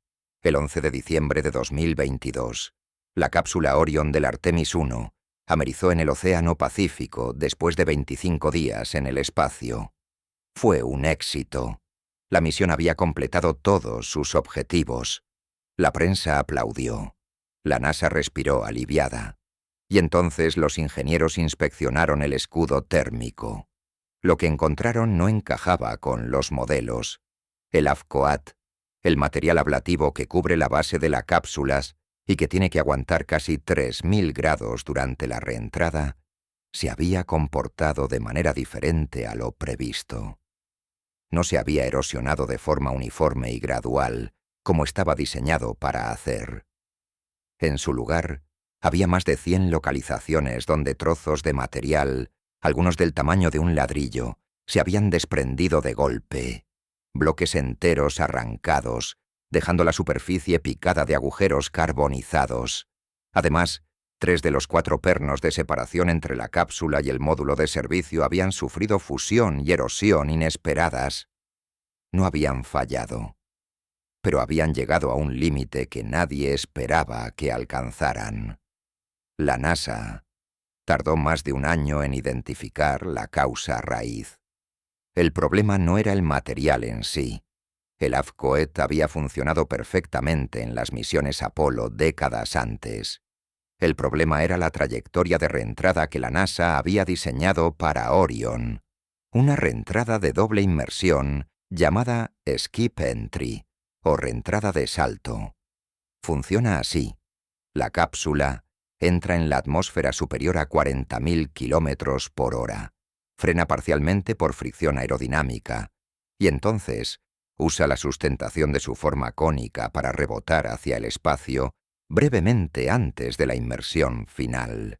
S1: El 11 de diciembre de 2022, la cápsula Orion del Artemis 1 amerizó en el Océano Pacífico después de 25 días en el espacio. Fue un éxito. La misión había completado todos sus objetivos. La prensa aplaudió. La NASA respiró aliviada. Y entonces los ingenieros inspeccionaron el escudo térmico. Lo que encontraron no encajaba con los modelos. El AFCOAT, el material ablativo que cubre la base de las cápsulas y que tiene que aguantar casi 3.000 grados durante la reentrada, se había comportado de manera diferente a lo previsto. No se había erosionado de forma uniforme y gradual, como estaba diseñado para hacer. En su lugar, había más de 100 localizaciones donde trozos de material, algunos del tamaño de un ladrillo, se habían desprendido de golpe. Bloques enteros arrancados, dejando la superficie picada de agujeros carbonizados. Además, 3 de los 4 pernos de separación entre la cápsula y el módulo de servicio habían sufrido fusión y erosión inesperadas. No habían fallado, pero habían llegado a un límite que nadie esperaba que alcanzaran. La NASA tardó más de un año en identificar la causa raíz. El problema no era el material en sí. El AFCOAT había funcionado perfectamente en las misiones Apolo décadas antes. El problema era la trayectoria de reentrada que la NASA había diseñado para Orion, una reentrada de doble inmersión llamada Skip Entry, o reentrada de salto. Funciona así. La cápsula entra en la atmósfera superior a 40.000 kilómetros por hora. Frena parcialmente por fricción aerodinámica, y entonces usa la sustentación de su forma cónica para rebotar hacia el espacio brevemente antes de la inmersión final.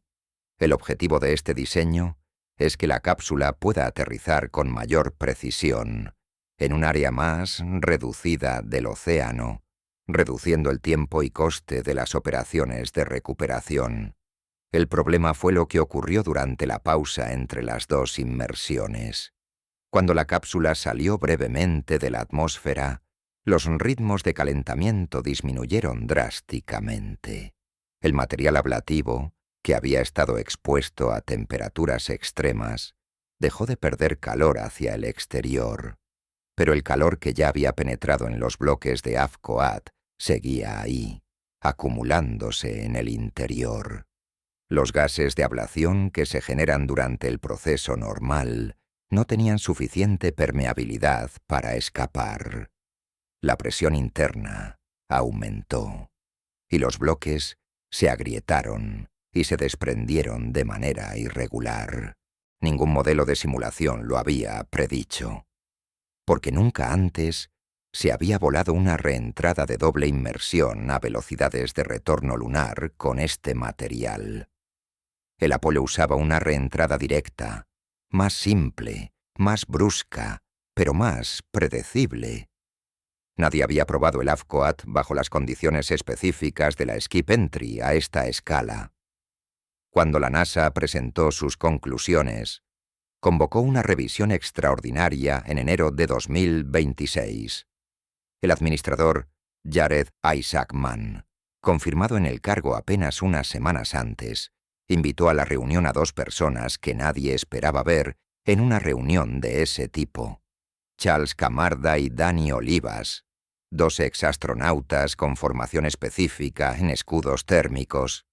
S1: El objetivo de este diseño es que la cápsula pueda aterrizar con mayor precisión, en un área más reducida del océano, reduciendo el tiempo y coste de las operaciones de recuperación. El problema fue lo que ocurrió durante la pausa entre las 2 inmersiones. Cuando la cápsula salió brevemente de la atmósfera, los ritmos de calentamiento disminuyeron drásticamente. El material ablativo, que había estado expuesto a temperaturas extremas, dejó de perder calor hacia el exterior, pero el calor que ya había penetrado en los bloques de AFCOAT seguía ahí, acumulándose en el interior. Los gases de ablación que se generan durante el proceso normal no tenían suficiente permeabilidad para escapar. La presión interna aumentó, y los bloques se agrietaron y se desprendieron de manera irregular. Ningún modelo de simulación lo había predicho, porque nunca antes se había volado una reentrada de doble inmersión a velocidades de retorno lunar con este material. El Apolo usaba una reentrada directa, más simple, más brusca, pero más predecible. Nadie había probado el AFCOAT bajo las condiciones específicas de la Skip Entry a esta escala. Cuando la NASA presentó sus conclusiones, convocó una revisión extraordinaria en enero de 2026. El administrador Jared Isaacman, confirmado en el cargo apenas unas semanas antes, Invitó a la reunión a 2 personas que nadie esperaba ver en una reunión de ese tipo. Charles Camarda y Danny Olivas, 2 exastronautas con formación específica en escudos térmicos.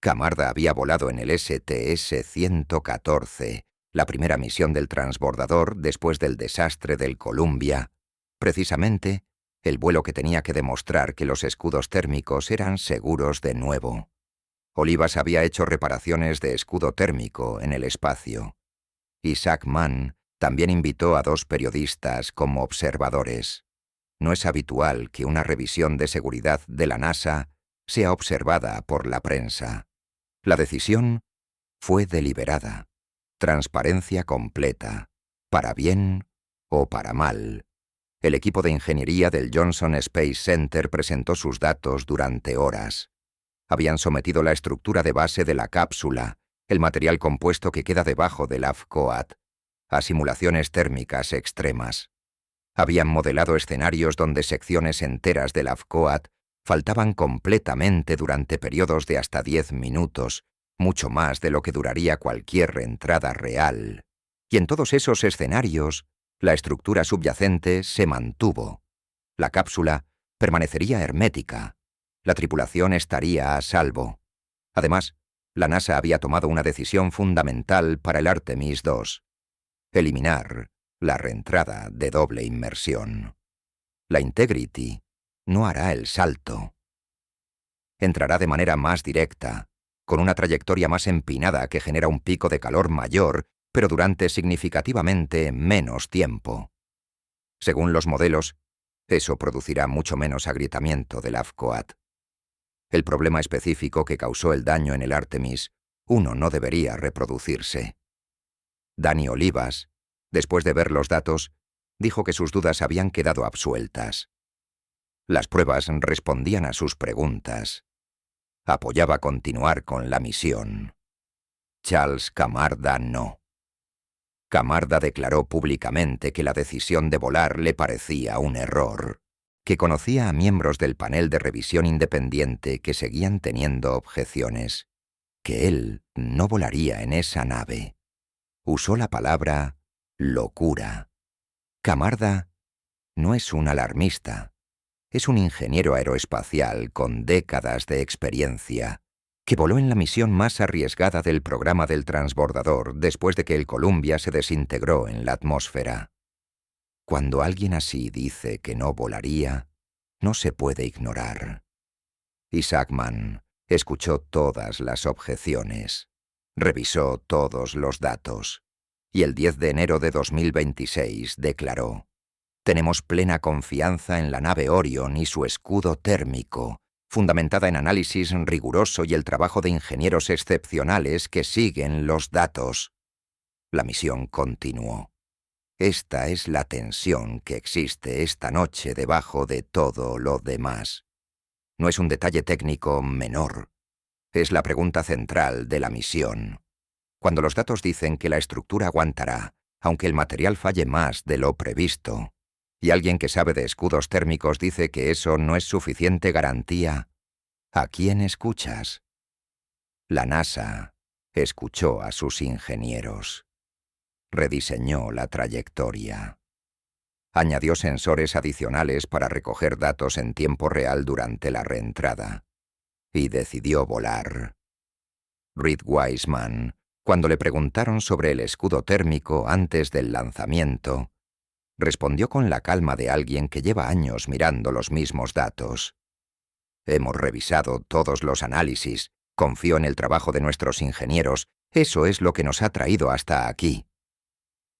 S1: Camarda había volado en el STS-114, la primera misión del transbordador después del desastre del Columbia. Precisamente, el vuelo que tenía que demostrar que los escudos térmicos eran seguros de nuevo. Olivas había hecho reparaciones de escudo térmico en el espacio. Isaac Mann también invitó a 2 periodistas como observadores. No es habitual que una revisión de seguridad de la NASA sea observada por la prensa. La decisión fue deliberada. Transparencia completa, para bien o para mal. El equipo de ingeniería del Johnson Space Center presentó sus datos durante horas. Habían sometido la estructura de base de la cápsula, el material compuesto que queda debajo del AFCOAT, a simulaciones térmicas extremas. Habían modelado escenarios donde secciones enteras del AFCOAT faltaban completamente durante periodos de hasta 10 minutos, mucho más de lo que duraría cualquier reentrada real. Y en todos esos escenarios, la estructura subyacente se mantuvo. La cápsula permanecería hermética. La tripulación estaría a salvo. Además, la NASA había tomado una decisión fundamental para el Artemis II: eliminar la reentrada de doble inmersión. La Integrity no hará el salto. Entrará de manera más directa, con una trayectoria más empinada que genera un pico de calor mayor, pero durante significativamente menos tiempo. Según los modelos, eso producirá mucho menos agrietamiento del AFCOAT. El problema específico que causó el daño en el Artemis I no debería reproducirse. Danny Olivas, después de ver los datos, dijo que sus dudas habían quedado absueltas. Las pruebas respondían a sus preguntas. Apoyaba continuar con la misión. Charles Camarda no. Camarda declaró públicamente que la decisión de volar le parecía un error, que conocía a miembros del panel de revisión independiente que seguían teniendo objeciones, que él no volaría en esa nave. Usó la palabra locura. Camarda no es un alarmista. Es un ingeniero aeroespacial con décadas de experiencia, que voló en la misión más arriesgada del programa del transbordador después de que el Columbia se desintegró en la atmósfera. Cuando alguien así dice que no volaría, no se puede ignorar. Isaac Mann escuchó todas las objeciones, revisó todos los datos, y el 10 de enero de 2026 declaró: «Tenemos plena confianza en la nave Orion y su escudo térmico, fundamentada en análisis riguroso y el trabajo de ingenieros excepcionales que siguen los datos». La misión continuó. Esta es la tensión que existe esta noche debajo de todo lo demás. No es un detalle técnico menor. Es la pregunta central de la misión. Cuando los datos dicen que la estructura aguantará, aunque el material falle más de lo previsto, y alguien que sabe de escudos térmicos dice que eso no es suficiente garantía, ¿a quién escuchas? La NASA escuchó a sus ingenieros. Rediseñó la trayectoria. Añadió sensores adicionales para recoger datos en tiempo real durante la reentrada. Y decidió volar. Reed Wiseman, cuando le preguntaron sobre el escudo térmico antes del lanzamiento, respondió con la calma de alguien que lleva años mirando los mismos datos. «Hemos revisado todos los análisis, confío en el trabajo de nuestros ingenieros, eso es lo que nos ha traído hasta aquí».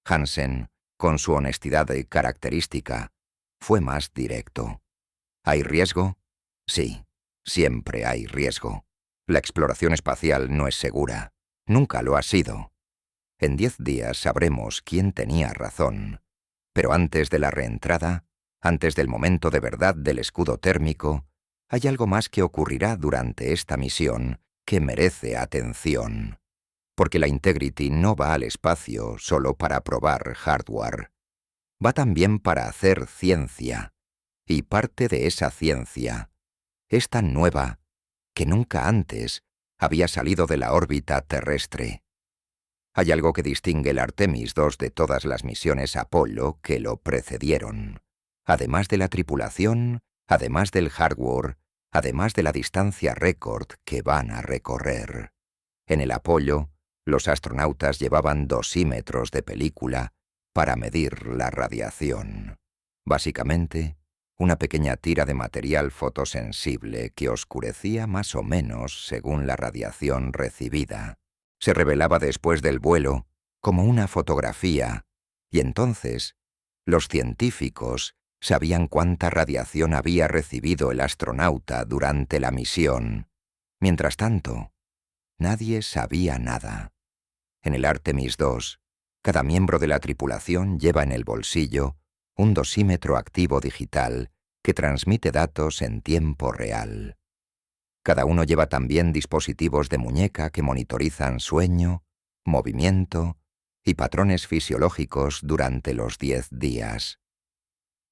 S1: Hansen, con su honestidad característica, fue más directo. ¿Hay riesgo? Sí, siempre hay riesgo. La exploración espacial no es segura. Nunca lo ha sido. En 10 días sabremos quién tenía razón. Pero antes de la reentrada, antes del momento de verdad del escudo térmico, hay algo más que ocurrirá durante esta misión que merece atención. Porque la Integrity no va al espacio solo para probar hardware. Va también para hacer ciencia. Y parte de esa ciencia es tan nueva que nunca antes había salido de la órbita terrestre. Hay algo que distingue el Artemis II de todas las misiones Apolo que lo precedieron. Además de la tripulación, además del hardware, además de la distancia récord que van a recorrer. En el Apolo, los astronautas llevaban dosímetros de película para medir la radiación. Básicamente, una pequeña tira de material fotosensible que oscurecía más o menos según la radiación recibida. Se revelaba después del vuelo como una fotografía, y entonces los científicos sabían cuánta radiación había recibido el astronauta durante la misión. Mientras tanto, nadie sabía nada. En el Artemis II, cada miembro de la tripulación lleva en el bolsillo un dosímetro activo digital que transmite datos en tiempo real. Cada uno lleva también dispositivos de muñeca que monitorizan sueño, movimiento y patrones fisiológicos durante los 10 días.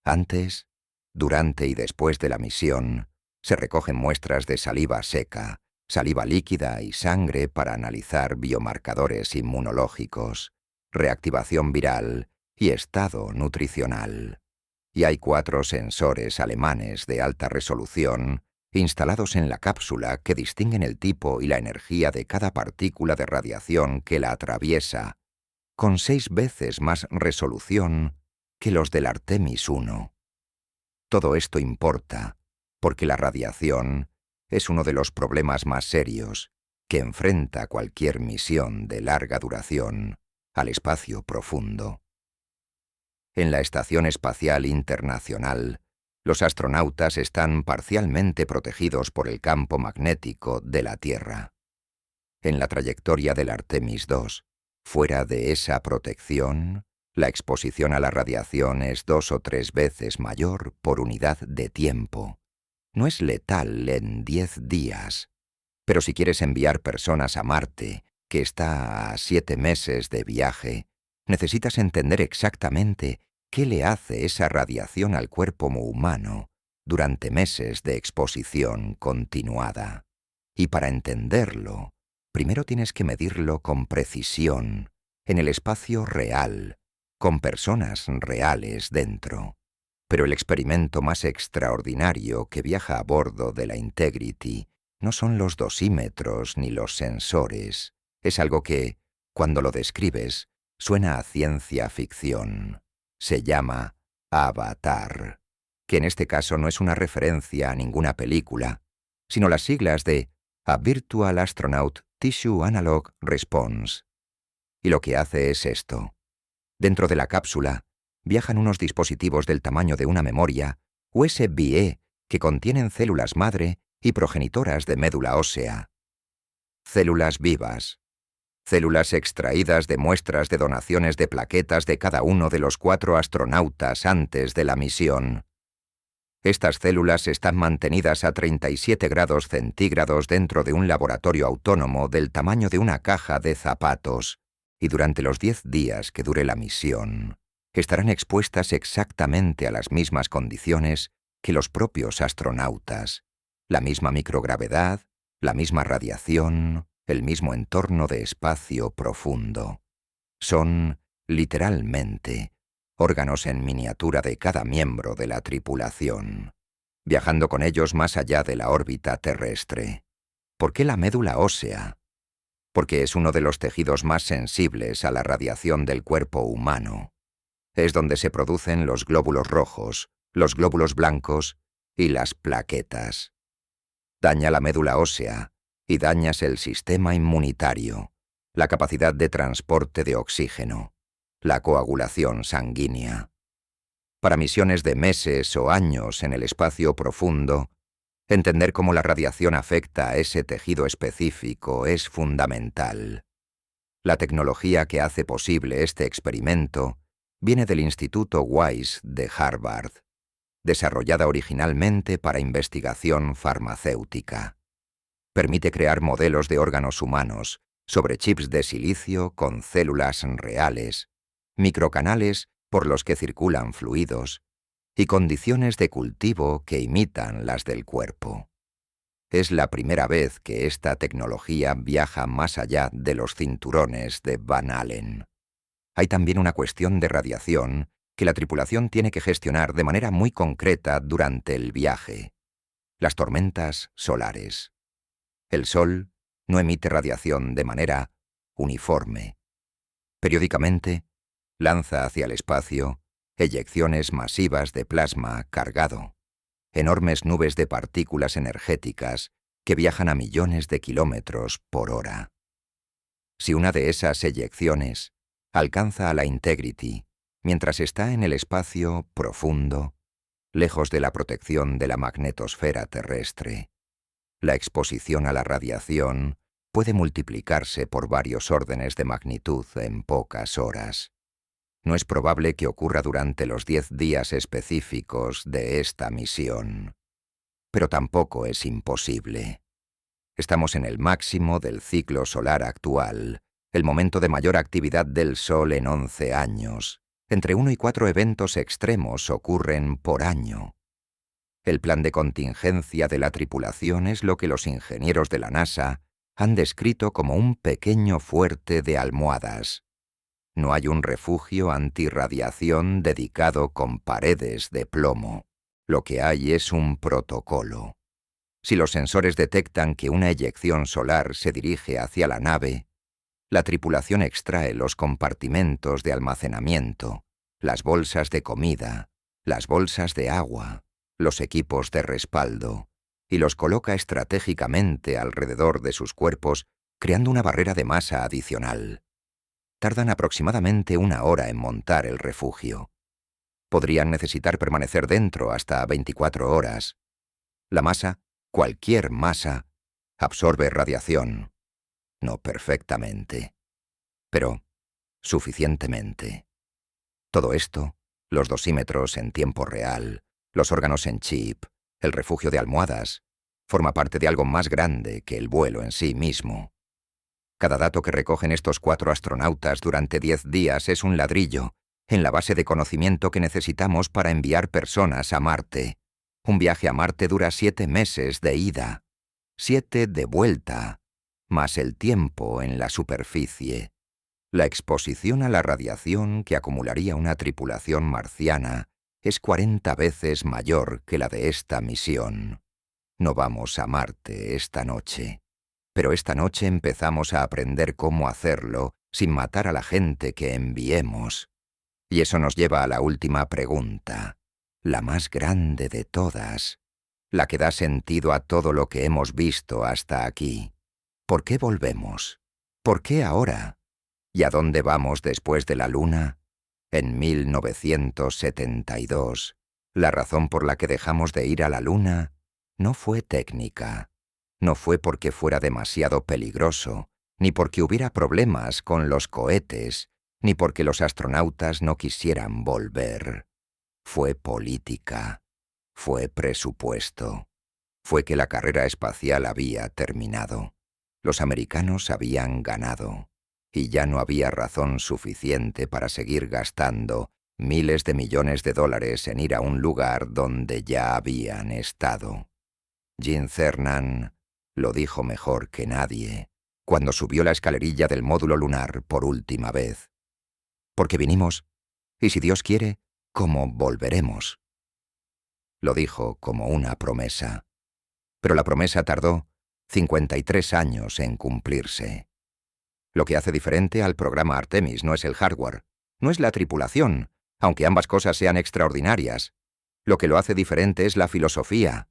S1: Antes, durante y después de la misión, se recogen muestras de saliva seca, saliva líquida y sangre para analizar biomarcadores inmunológicos, reactivación viral y estado nutricional. Y hay 4 sensores alemanes de alta resolución instalados en la cápsula que distinguen el tipo y la energía de cada partícula de radiación que la atraviesa, con 6 veces más resolución que los del Artemis I. Todo esto importa, porque la radiación es uno de los problemas más serios que enfrenta cualquier misión de larga duración al espacio profundo. En la Estación Espacial Internacional, los astronautas están parcialmente protegidos por el campo magnético de la Tierra. En la trayectoria del Artemis II, fuera de esa protección, la exposición a la radiación es 2 o 3 veces mayor por unidad de tiempo. No es letal en 10 días, pero si quieres enviar personas a Marte, que está a 7 meses de viaje, necesitas entender exactamente qué le hace esa radiación al cuerpo humano durante meses de exposición continuada. Y para entenderlo, primero tienes que medirlo con precisión, en el espacio real, con personas reales dentro. Pero el experimento más extraordinario que viaja a bordo de la Integrity no son los dosímetros ni los sensores. Es algo que, cuando lo describes, suena a ciencia ficción. Se llama Avatar, que en este caso no es una referencia a ninguna película, sino las siglas de A Virtual Astronaut Tissue Analog Response. Y lo que hace es esto. Dentro de la cápsula, viajan unos dispositivos del tamaño de una memoria USB-E que contienen células madre y progenitoras de médula ósea. Células vivas. Células extraídas de muestras de donaciones de plaquetas de cada uno de los 4 astronautas antes de la misión. Estas células están mantenidas a 37 grados centígrados dentro de un laboratorio autónomo del tamaño de una caja de zapatos, y durante los 10 días que dure la misión, estarán expuestas exactamente a las mismas condiciones que los propios astronautas, la misma microgravedad, la misma radiación, el mismo entorno de espacio profundo. Son, literalmente, órganos en miniatura de cada miembro de la tripulación, viajando con ellos más allá de la órbita terrestre. ¿Por qué la médula ósea? Porque es uno de los tejidos más sensibles a la radiación del cuerpo humano. Es donde se producen los glóbulos rojos, los glóbulos blancos y las plaquetas. Daña la médula ósea y dañas el sistema inmunitario, la capacidad de transporte de oxígeno, la coagulación sanguínea. Para misiones de meses o años en el espacio profundo, entender cómo la radiación afecta a ese tejido específico es fundamental. La tecnología que hace posible este experimento viene del Instituto Weiss de Harvard, desarrollada originalmente para investigación farmacéutica. Permite crear modelos de órganos humanos sobre chips de silicio con células reales, microcanales por los que circulan fluidos y condiciones de cultivo que imitan las del cuerpo. Es la primera vez que esta tecnología viaja más allá de los cinturones de Van Allen. Hay también una cuestión de radiación que la tripulación tiene que gestionar de manera muy concreta durante el viaje: las tormentas solares. El Sol no emite radiación de manera uniforme. Periódicamente, lanza hacia el espacio eyecciones masivas de plasma cargado, enormes nubes de partículas energéticas que viajan a millones de kilómetros por hora. Si una de esas eyecciones alcanza a la Integrity mientras está en el espacio profundo, lejos de la protección de la magnetosfera terrestre, la exposición a la radiación puede multiplicarse por varios órdenes de magnitud en pocas horas. No es probable que ocurra durante los 10 días específicos de esta misión, pero tampoco es imposible. Estamos en el máximo del ciclo solar actual, el momento de mayor actividad del Sol en 11 años. Entre 1 y 4 eventos extremos ocurren por año. El plan de contingencia de la tripulación es lo que los ingenieros de la NASA han descrito como un pequeño fuerte de almohadas. No hay un refugio antirradiación dedicado con paredes de plomo. Lo que hay es un protocolo. Si los sensores detectan que una eyección solar se dirige hacia la nave, la tripulación extrae los compartimentos de almacenamiento, las bolsas de comida, las bolsas de agua, los equipos de respaldo, y los coloca estratégicamente alrededor de sus cuerpos, creando una barrera de masa adicional. Tardan aproximadamente 1 hora en montar el refugio. Podrían necesitar permanecer dentro hasta 24 horas. La masa, cualquier masa, absorbe radiación. No perfectamente, pero suficientemente. Todo esto, los dosímetros en tiempo real, los órganos en chip, el refugio de almohadas, forma parte de algo más grande que el vuelo en sí mismo. Cada dato que recogen estos 4 astronautas durante 10 días es un ladrillo en la base de conocimiento que necesitamos para enviar personas a Marte. Un viaje a Marte dura 7 meses de ida, 7 de vuelta, más el tiempo en la superficie. La exposición a la radiación que acumularía una tripulación marciana es 40 veces mayor que la de esta misión. No vamos a Marte esta noche. Pero esta noche empezamos a aprender cómo hacerlo sin matar a la gente que enviemos. Y eso nos lleva a la última pregunta, la más grande de todas, la que da sentido a todo lo que hemos visto hasta aquí. ¿Por qué volvemos? ¿Por qué ahora? ¿Y a dónde vamos después de la Luna? En 1972, la razón por la que dejamos de ir a la Luna no fue técnica. No fue porque fuera demasiado peligroso, ni porque hubiera problemas con los cohetes, ni porque los astronautas no quisieran volver. Fue política, fue presupuesto, fue que la carrera espacial había terminado. Los americanos habían ganado, y ya no había razón suficiente para seguir gastando miles de millones de dólares en ir a un lugar donde ya habían estado. Gene Cernan lo dijo mejor que nadie cuando subió la escalerilla del módulo lunar por última vez. Porque vinimos, y si Dios quiere, ¿cómo volveremos? Lo dijo como una promesa. Pero la promesa tardó 53 años en cumplirse. Lo que hace diferente al programa Artemis no es el hardware, no es la tripulación, aunque ambas cosas sean extraordinarias. Lo que lo hace diferente es la filosofía.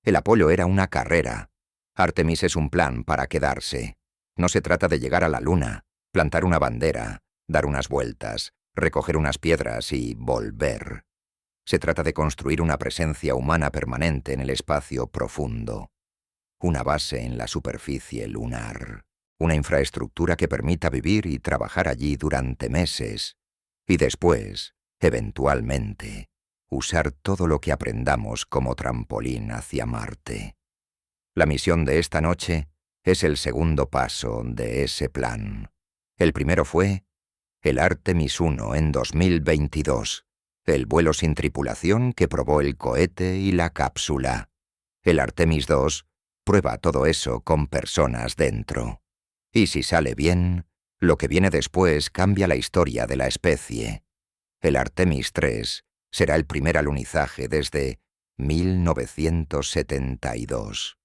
S1: El Apolo era una carrera. Artemis es un plan para quedarse. No se trata de llegar a la Luna, plantar una bandera, dar unas vueltas, recoger unas piedras y volver. Se trata de construir una presencia humana permanente en el espacio profundo. Una base en la superficie lunar. Una infraestructura que permita vivir y trabajar allí durante meses. Y después, eventualmente, usar todo lo que aprendamos como trampolín hacia Marte. La misión de esta noche es el segundo paso de ese plan. El primero fue el Artemis 1 en 2022, el vuelo sin tripulación que probó el cohete y la cápsula. El Artemis 2 Prueba todo eso con personas dentro. Y si sale bien, lo que viene después cambia la historia de la especie. El Artemis 3 será el primer alunizaje desde 1972.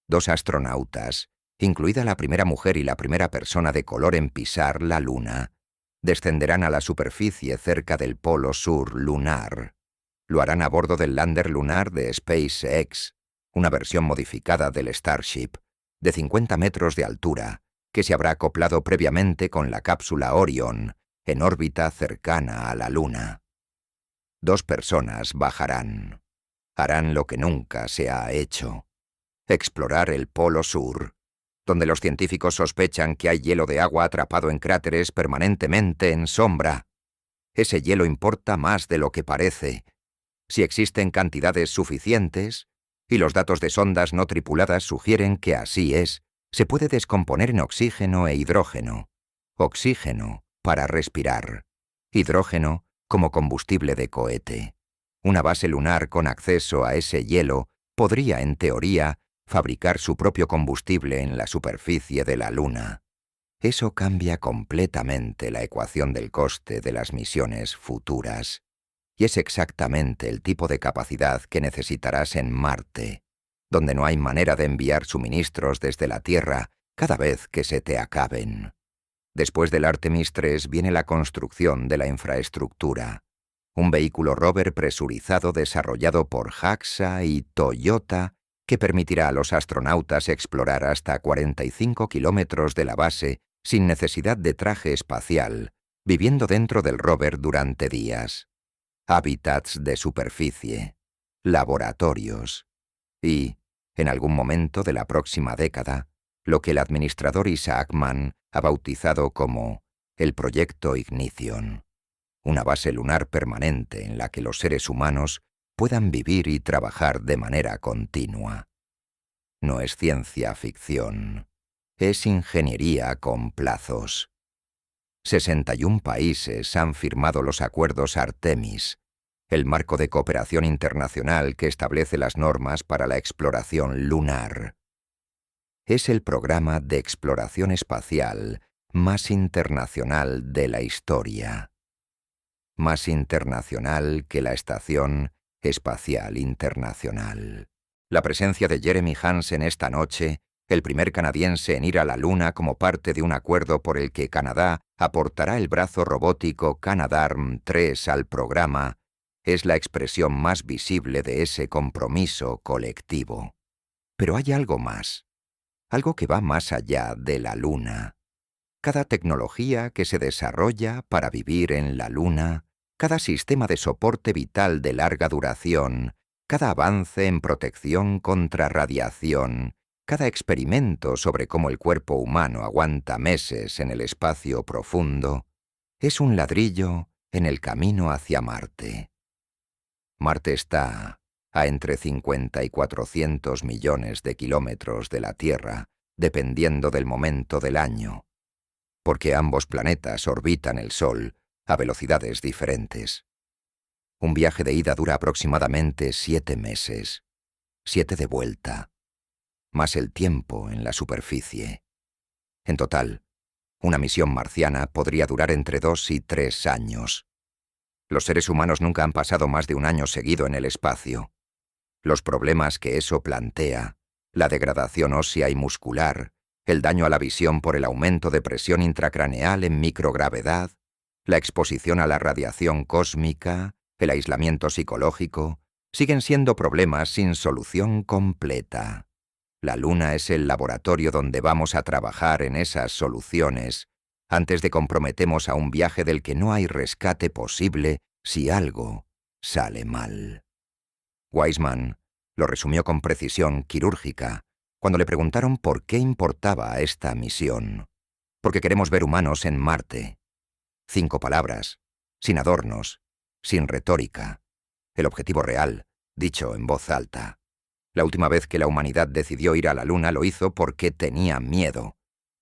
S1: 2 astronautas, incluida la primera mujer y la primera persona de color en pisar la Luna, descenderán a la superficie cerca del polo sur lunar. Lo harán a bordo del lander lunar de SpaceX, una versión modificada del Starship, de 50 metros de altura, que se habrá acoplado previamente con la cápsula Orion, en órbita cercana a la Luna. 2 personas bajarán. Harán lo que nunca se ha hecho: explorar el Polo Sur, donde los científicos sospechan que hay hielo de agua atrapado en cráteres permanentemente en sombra. Ese hielo importa más de lo que parece. Si existen cantidades suficientes, y los datos de sondas no tripuladas sugieren que así es, se puede descomponer en oxígeno e hidrógeno. Oxígeno para respirar. Hidrógeno como combustible de cohete. Una base lunar con acceso a ese hielo podría, en teoría, fabricar su propio combustible en la superficie de la Luna. Eso cambia completamente la ecuación del coste de las misiones futuras. Y es exactamente el tipo de capacidad que necesitarás en Marte, donde no hay manera de enviar suministros desde la Tierra cada vez que se te acaben. Después del Artemis 3 viene la construcción de la infraestructura. Un vehículo rover presurizado desarrollado por JAXA y Toyota que permitirá a los astronautas explorar hasta 45 kilómetros de la base sin necesidad de traje espacial, viviendo dentro del rover durante días. Hábitats de superficie, laboratorios y, en algún momento de la próxima década, lo que el administrador Isaac Mann ha bautizado como el Proyecto Ignition, una base lunar permanente en la que los seres humanos puedan vivir y trabajar de manera continua. No es ciencia ficción, es ingeniería con plazos. 61 países han firmado los acuerdos Artemis, el marco de cooperación internacional que establece las normas para la exploración lunar. Es el programa de exploración espacial más internacional de la historia. Más internacional que la Estación Espacial Internacional. La presencia de Jeremy Hansen esta noche, el primer canadiense en ir a la Luna como parte de un acuerdo por el que Canadá aportará el brazo robótico Canadarm3 al programa, es la expresión más visible de ese compromiso colectivo. Pero hay algo más, algo que va más allá de la Luna. Cada tecnología que se desarrolla para vivir en la Luna, cada sistema de soporte vital de larga duración, cada avance en protección contra radiación, cada experimento sobre cómo el cuerpo humano aguanta meses en el espacio profundo, es un ladrillo en el camino hacia Marte. Marte está a entre 50 y 400 millones de kilómetros de la Tierra, dependiendo del momento del año, porque ambos planetas orbitan el Sol a velocidades diferentes. Un viaje de ida dura aproximadamente 7 meses, 7 de vuelta, más el tiempo en la superficie. En total, una misión marciana podría durar entre 2 y 3 años. Los seres humanos nunca han pasado más de un año seguido en el espacio. Los problemas que eso plantea, la degradación ósea y muscular, el daño a la visión por el aumento de presión intracraneal en microgravedad, la exposición a la radiación cósmica, el aislamiento psicológico, siguen siendo problemas sin solución completa. La Luna es el laboratorio donde vamos a trabajar en esas soluciones, antes de comprometemos a un viaje del que no hay rescate posible si algo sale mal. Weissman lo resumió con precisión quirúrgica cuando le preguntaron por qué importaba esta misión. Porque queremos ver humanos en Marte. 5 palabras, sin adornos, sin retórica. El objetivo real, dicho en voz alta. La última vez que la humanidad decidió ir a la Luna lo hizo porque tenía miedo.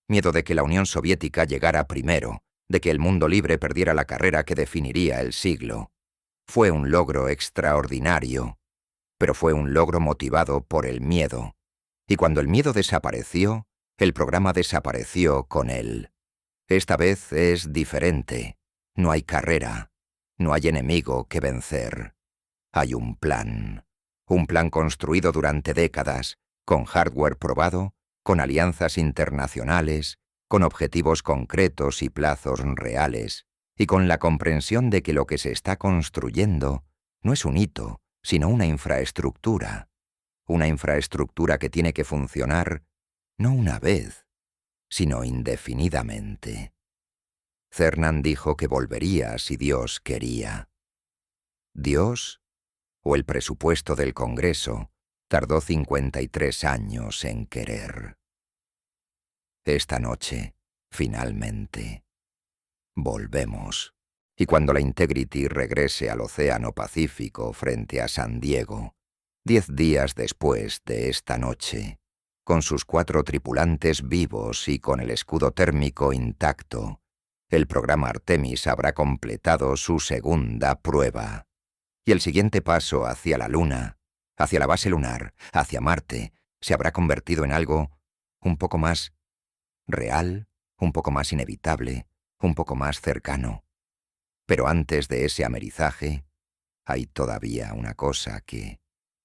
S1: Miedo de que la Unión Soviética llegara primero, de que el mundo libre perdiera la carrera que definiría el siglo. Fue un logro extraordinario, pero fue un logro motivado por el miedo. Y cuando el miedo desapareció, el programa desapareció con él. Esta vez es diferente. No hay carrera. No hay enemigo que vencer. Hay un plan. Un plan construido durante décadas, con hardware probado, con alianzas internacionales, con objetivos concretos y plazos reales, y con la comprensión de que lo que se está construyendo no es un hito, sino una infraestructura. Una infraestructura que tiene que funcionar no una vez, sino indefinidamente. Cernan dijo que volvería si Dios quería. Dios, o el presupuesto del Congreso, tardó 53 años en querer. Esta noche, finalmente, volvemos. Y cuando la Integrity regrese al Océano Pacífico frente a San Diego, 10 días después de esta noche, con sus 4 tripulantes vivos y con el escudo térmico intacto, el programa Artemis habrá completado su segunda prueba. Y el siguiente paso hacia la Luna, hacia la base lunar, hacia Marte, se habrá convertido en algo un poco más real, un poco más inevitable, un poco más cercano. Pero antes de ese amerizaje, hay todavía una cosa que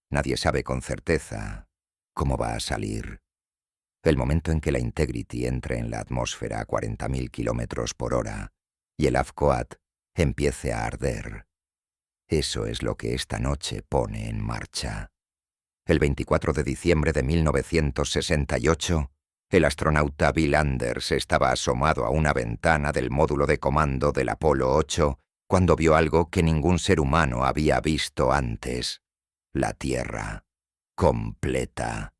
S1: nadie sabe con certeza cómo va a salir. El momento en que la Integrity entre en la atmósfera a 40.000 kilómetros por hora y el AFCOAT empiece a arder. Eso es lo que esta noche pone en marcha. El 24 de diciembre de 1968, el astronauta Bill Anders estaba asomado a una ventana del módulo de comando del Apolo 8 cuando vio algo que ningún ser humano había visto antes. La Tierra, completa,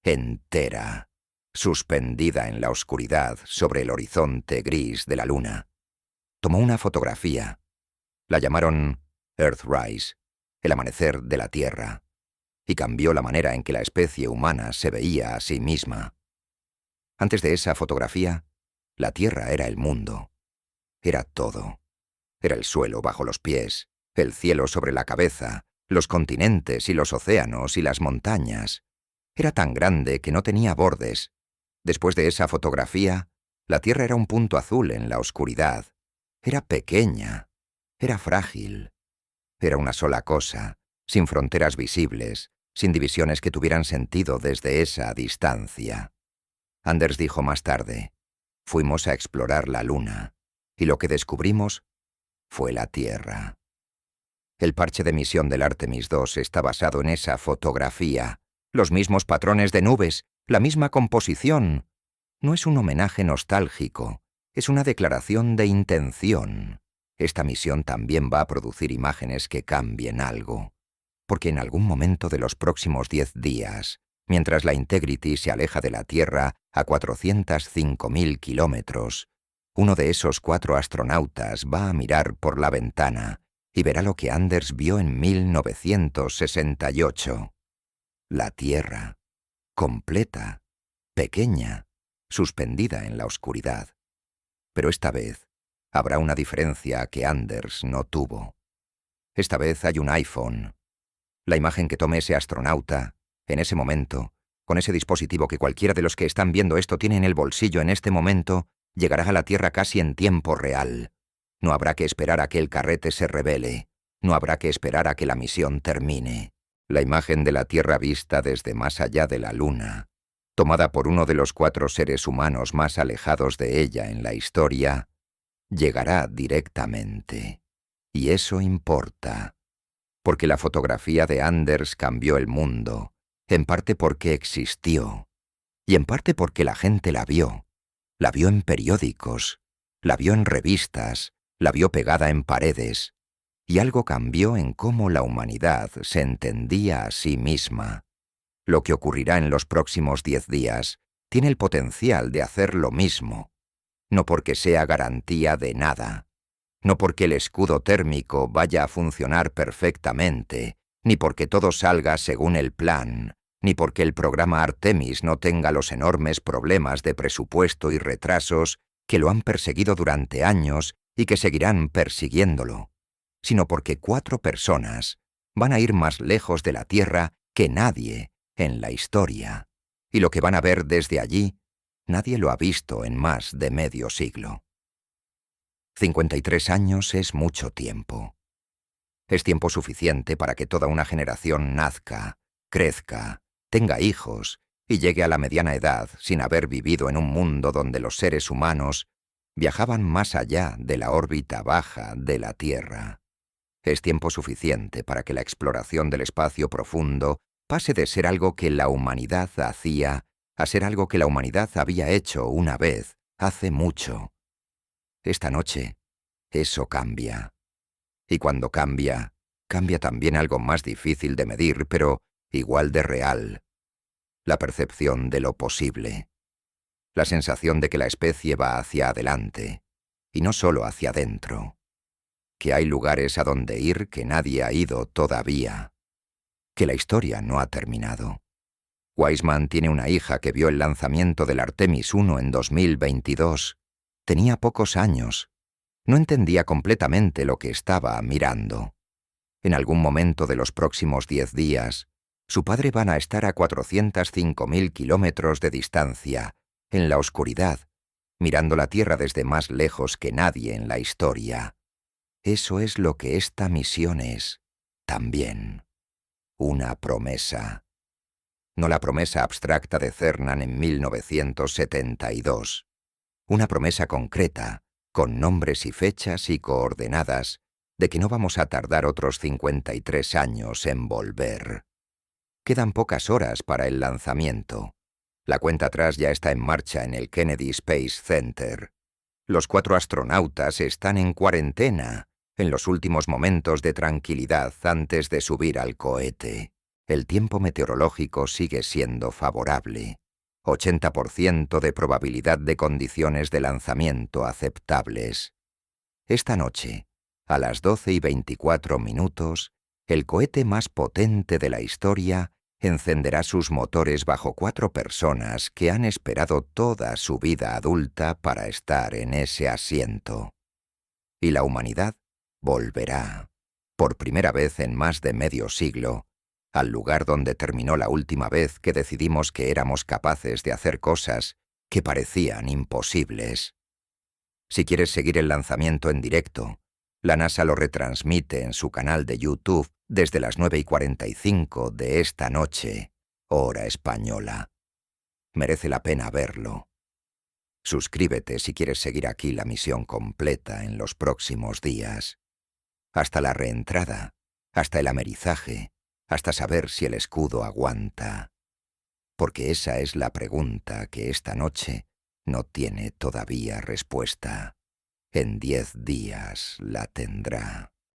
S1: entera, suspendida en la oscuridad sobre el horizonte gris de la Luna. Tomó una fotografía. La llamaron Earthrise, el amanecer de la Tierra, y cambió la manera en que la especie humana se veía a sí misma. Antes de esa fotografía, la Tierra era el mundo. Era todo. Era el suelo bajo los pies, el cielo sobre la cabeza, los continentes y los océanos y las montañas. Era tan grande que no tenía bordes. Después de esa fotografía, la Tierra era un punto azul en la oscuridad. Era pequeña. Era frágil. Era una sola cosa, sin fronteras visibles, sin divisiones que tuvieran sentido desde esa distancia. Anders dijo más tarde, fuimos a explorar la Luna, y lo que descubrimos fue la Tierra. El parche de misión del Artemis II está basado en esa fotografía, los mismos patrones de nubes, la misma composición. No es un homenaje nostálgico, es una declaración de intención. Esta misión también va a producir imágenes que cambien algo, porque en algún momento de los próximos 10 días, mientras la Integrity se aleja de la Tierra a 405.000 kilómetros, uno de esos 4 astronautas va a mirar por la ventana y verá lo que Anders vio en 1968. La Tierra, completa, pequeña, suspendida en la oscuridad. Pero esta vez habrá una diferencia que Anders no tuvo. Esta vez hay un iPhone. La imagen que tome ese astronauta, en ese momento, con ese dispositivo que cualquiera de los que están viendo esto tiene en el bolsillo en este momento, llegará a la Tierra casi en tiempo real. No habrá que esperar a que el carrete se revele. No habrá que esperar a que la misión termine. La imagen de la Tierra vista desde más allá de la Luna, tomada por uno de los 4 seres humanos más alejados de ella en la historia, llegará directamente. Y eso importa. Porque la fotografía de Anders cambió el mundo, en parte porque existió, y en parte porque la gente la vio en periódicos, la vio en revistas, la vio pegada en paredes, y algo cambió en cómo la humanidad se entendía a sí misma. Lo que ocurrirá en los próximos 10 días tiene el potencial de hacer lo mismo, no porque sea garantía de nada, no porque el escudo térmico vaya a funcionar perfectamente, ni porque todo salga según el plan, ni porque el programa Artemis no tenga los enormes problemas de presupuesto y retrasos que lo han perseguido durante años y que seguirán persiguiéndolo, sino porque 4 personas van a ir más lejos de la Tierra que nadie en la historia. Y lo que van a ver desde allí, nadie lo ha visto en más de medio siglo. 53 años es mucho tiempo. Es tiempo suficiente para que toda una generación nazca, crezca, tenga hijos y llegue a la mediana edad sin haber vivido en un mundo donde los seres humanos viajaban más allá de la órbita baja de la Tierra. Es tiempo suficiente para que la exploración del espacio profundo pase de ser algo que la humanidad hacía a ser algo que la humanidad había hecho una vez, hace mucho. Esta noche, eso cambia. Y cuando cambia, cambia también algo más difícil de medir, pero igual de real. La percepción de lo posible. La sensación de que la especie va hacia adelante, y no solo hacia adentro. Que hay lugares a donde ir que nadie ha ido todavía. Que la historia no ha terminado. Weissman tiene una hija que vio el lanzamiento del Artemis 1 en 2022. Tenía pocos años. No entendía completamente lo que estaba mirando. En algún momento de los próximos 10 días, su padre van a estar a 405.000 kilómetros de distancia, en la oscuridad, mirando la Tierra desde más lejos que nadie en la historia. Eso es lo que esta misión es, también. Una promesa. No la promesa abstracta de Cernan en 1972. Una promesa concreta, con nombres y fechas y coordenadas, de que no vamos a tardar otros 53 años en volver. Quedan pocas horas para el lanzamiento. La cuenta atrás ya está en marcha en el Kennedy Space Center. Los 4 astronautas están en cuarentena, en los últimos momentos de tranquilidad antes de subir al cohete. El tiempo meteorológico sigue siendo favorable. 80% de probabilidad de condiciones de lanzamiento aceptables. Esta noche, a las 12:24, el cohete más potente de la historia encenderá sus motores bajo 4 personas que han esperado toda su vida adulta para estar en ese asiento. Y la humanidad volverá, por primera vez en más de medio siglo, al lugar donde terminó la última vez que decidimos que éramos capaces de hacer cosas que parecían imposibles. Si quieres seguir el lanzamiento en directo, la NASA lo retransmite en su canal de YouTube desde las 9:45 de esta noche, hora española. Merece la pena verlo. Suscríbete si quieres seguir aquí la misión completa en los próximos días. Hasta la reentrada, hasta el amerizaje, hasta saber si el escudo aguanta. Porque esa es la pregunta que esta noche no tiene todavía respuesta. En 10 días la tendrá.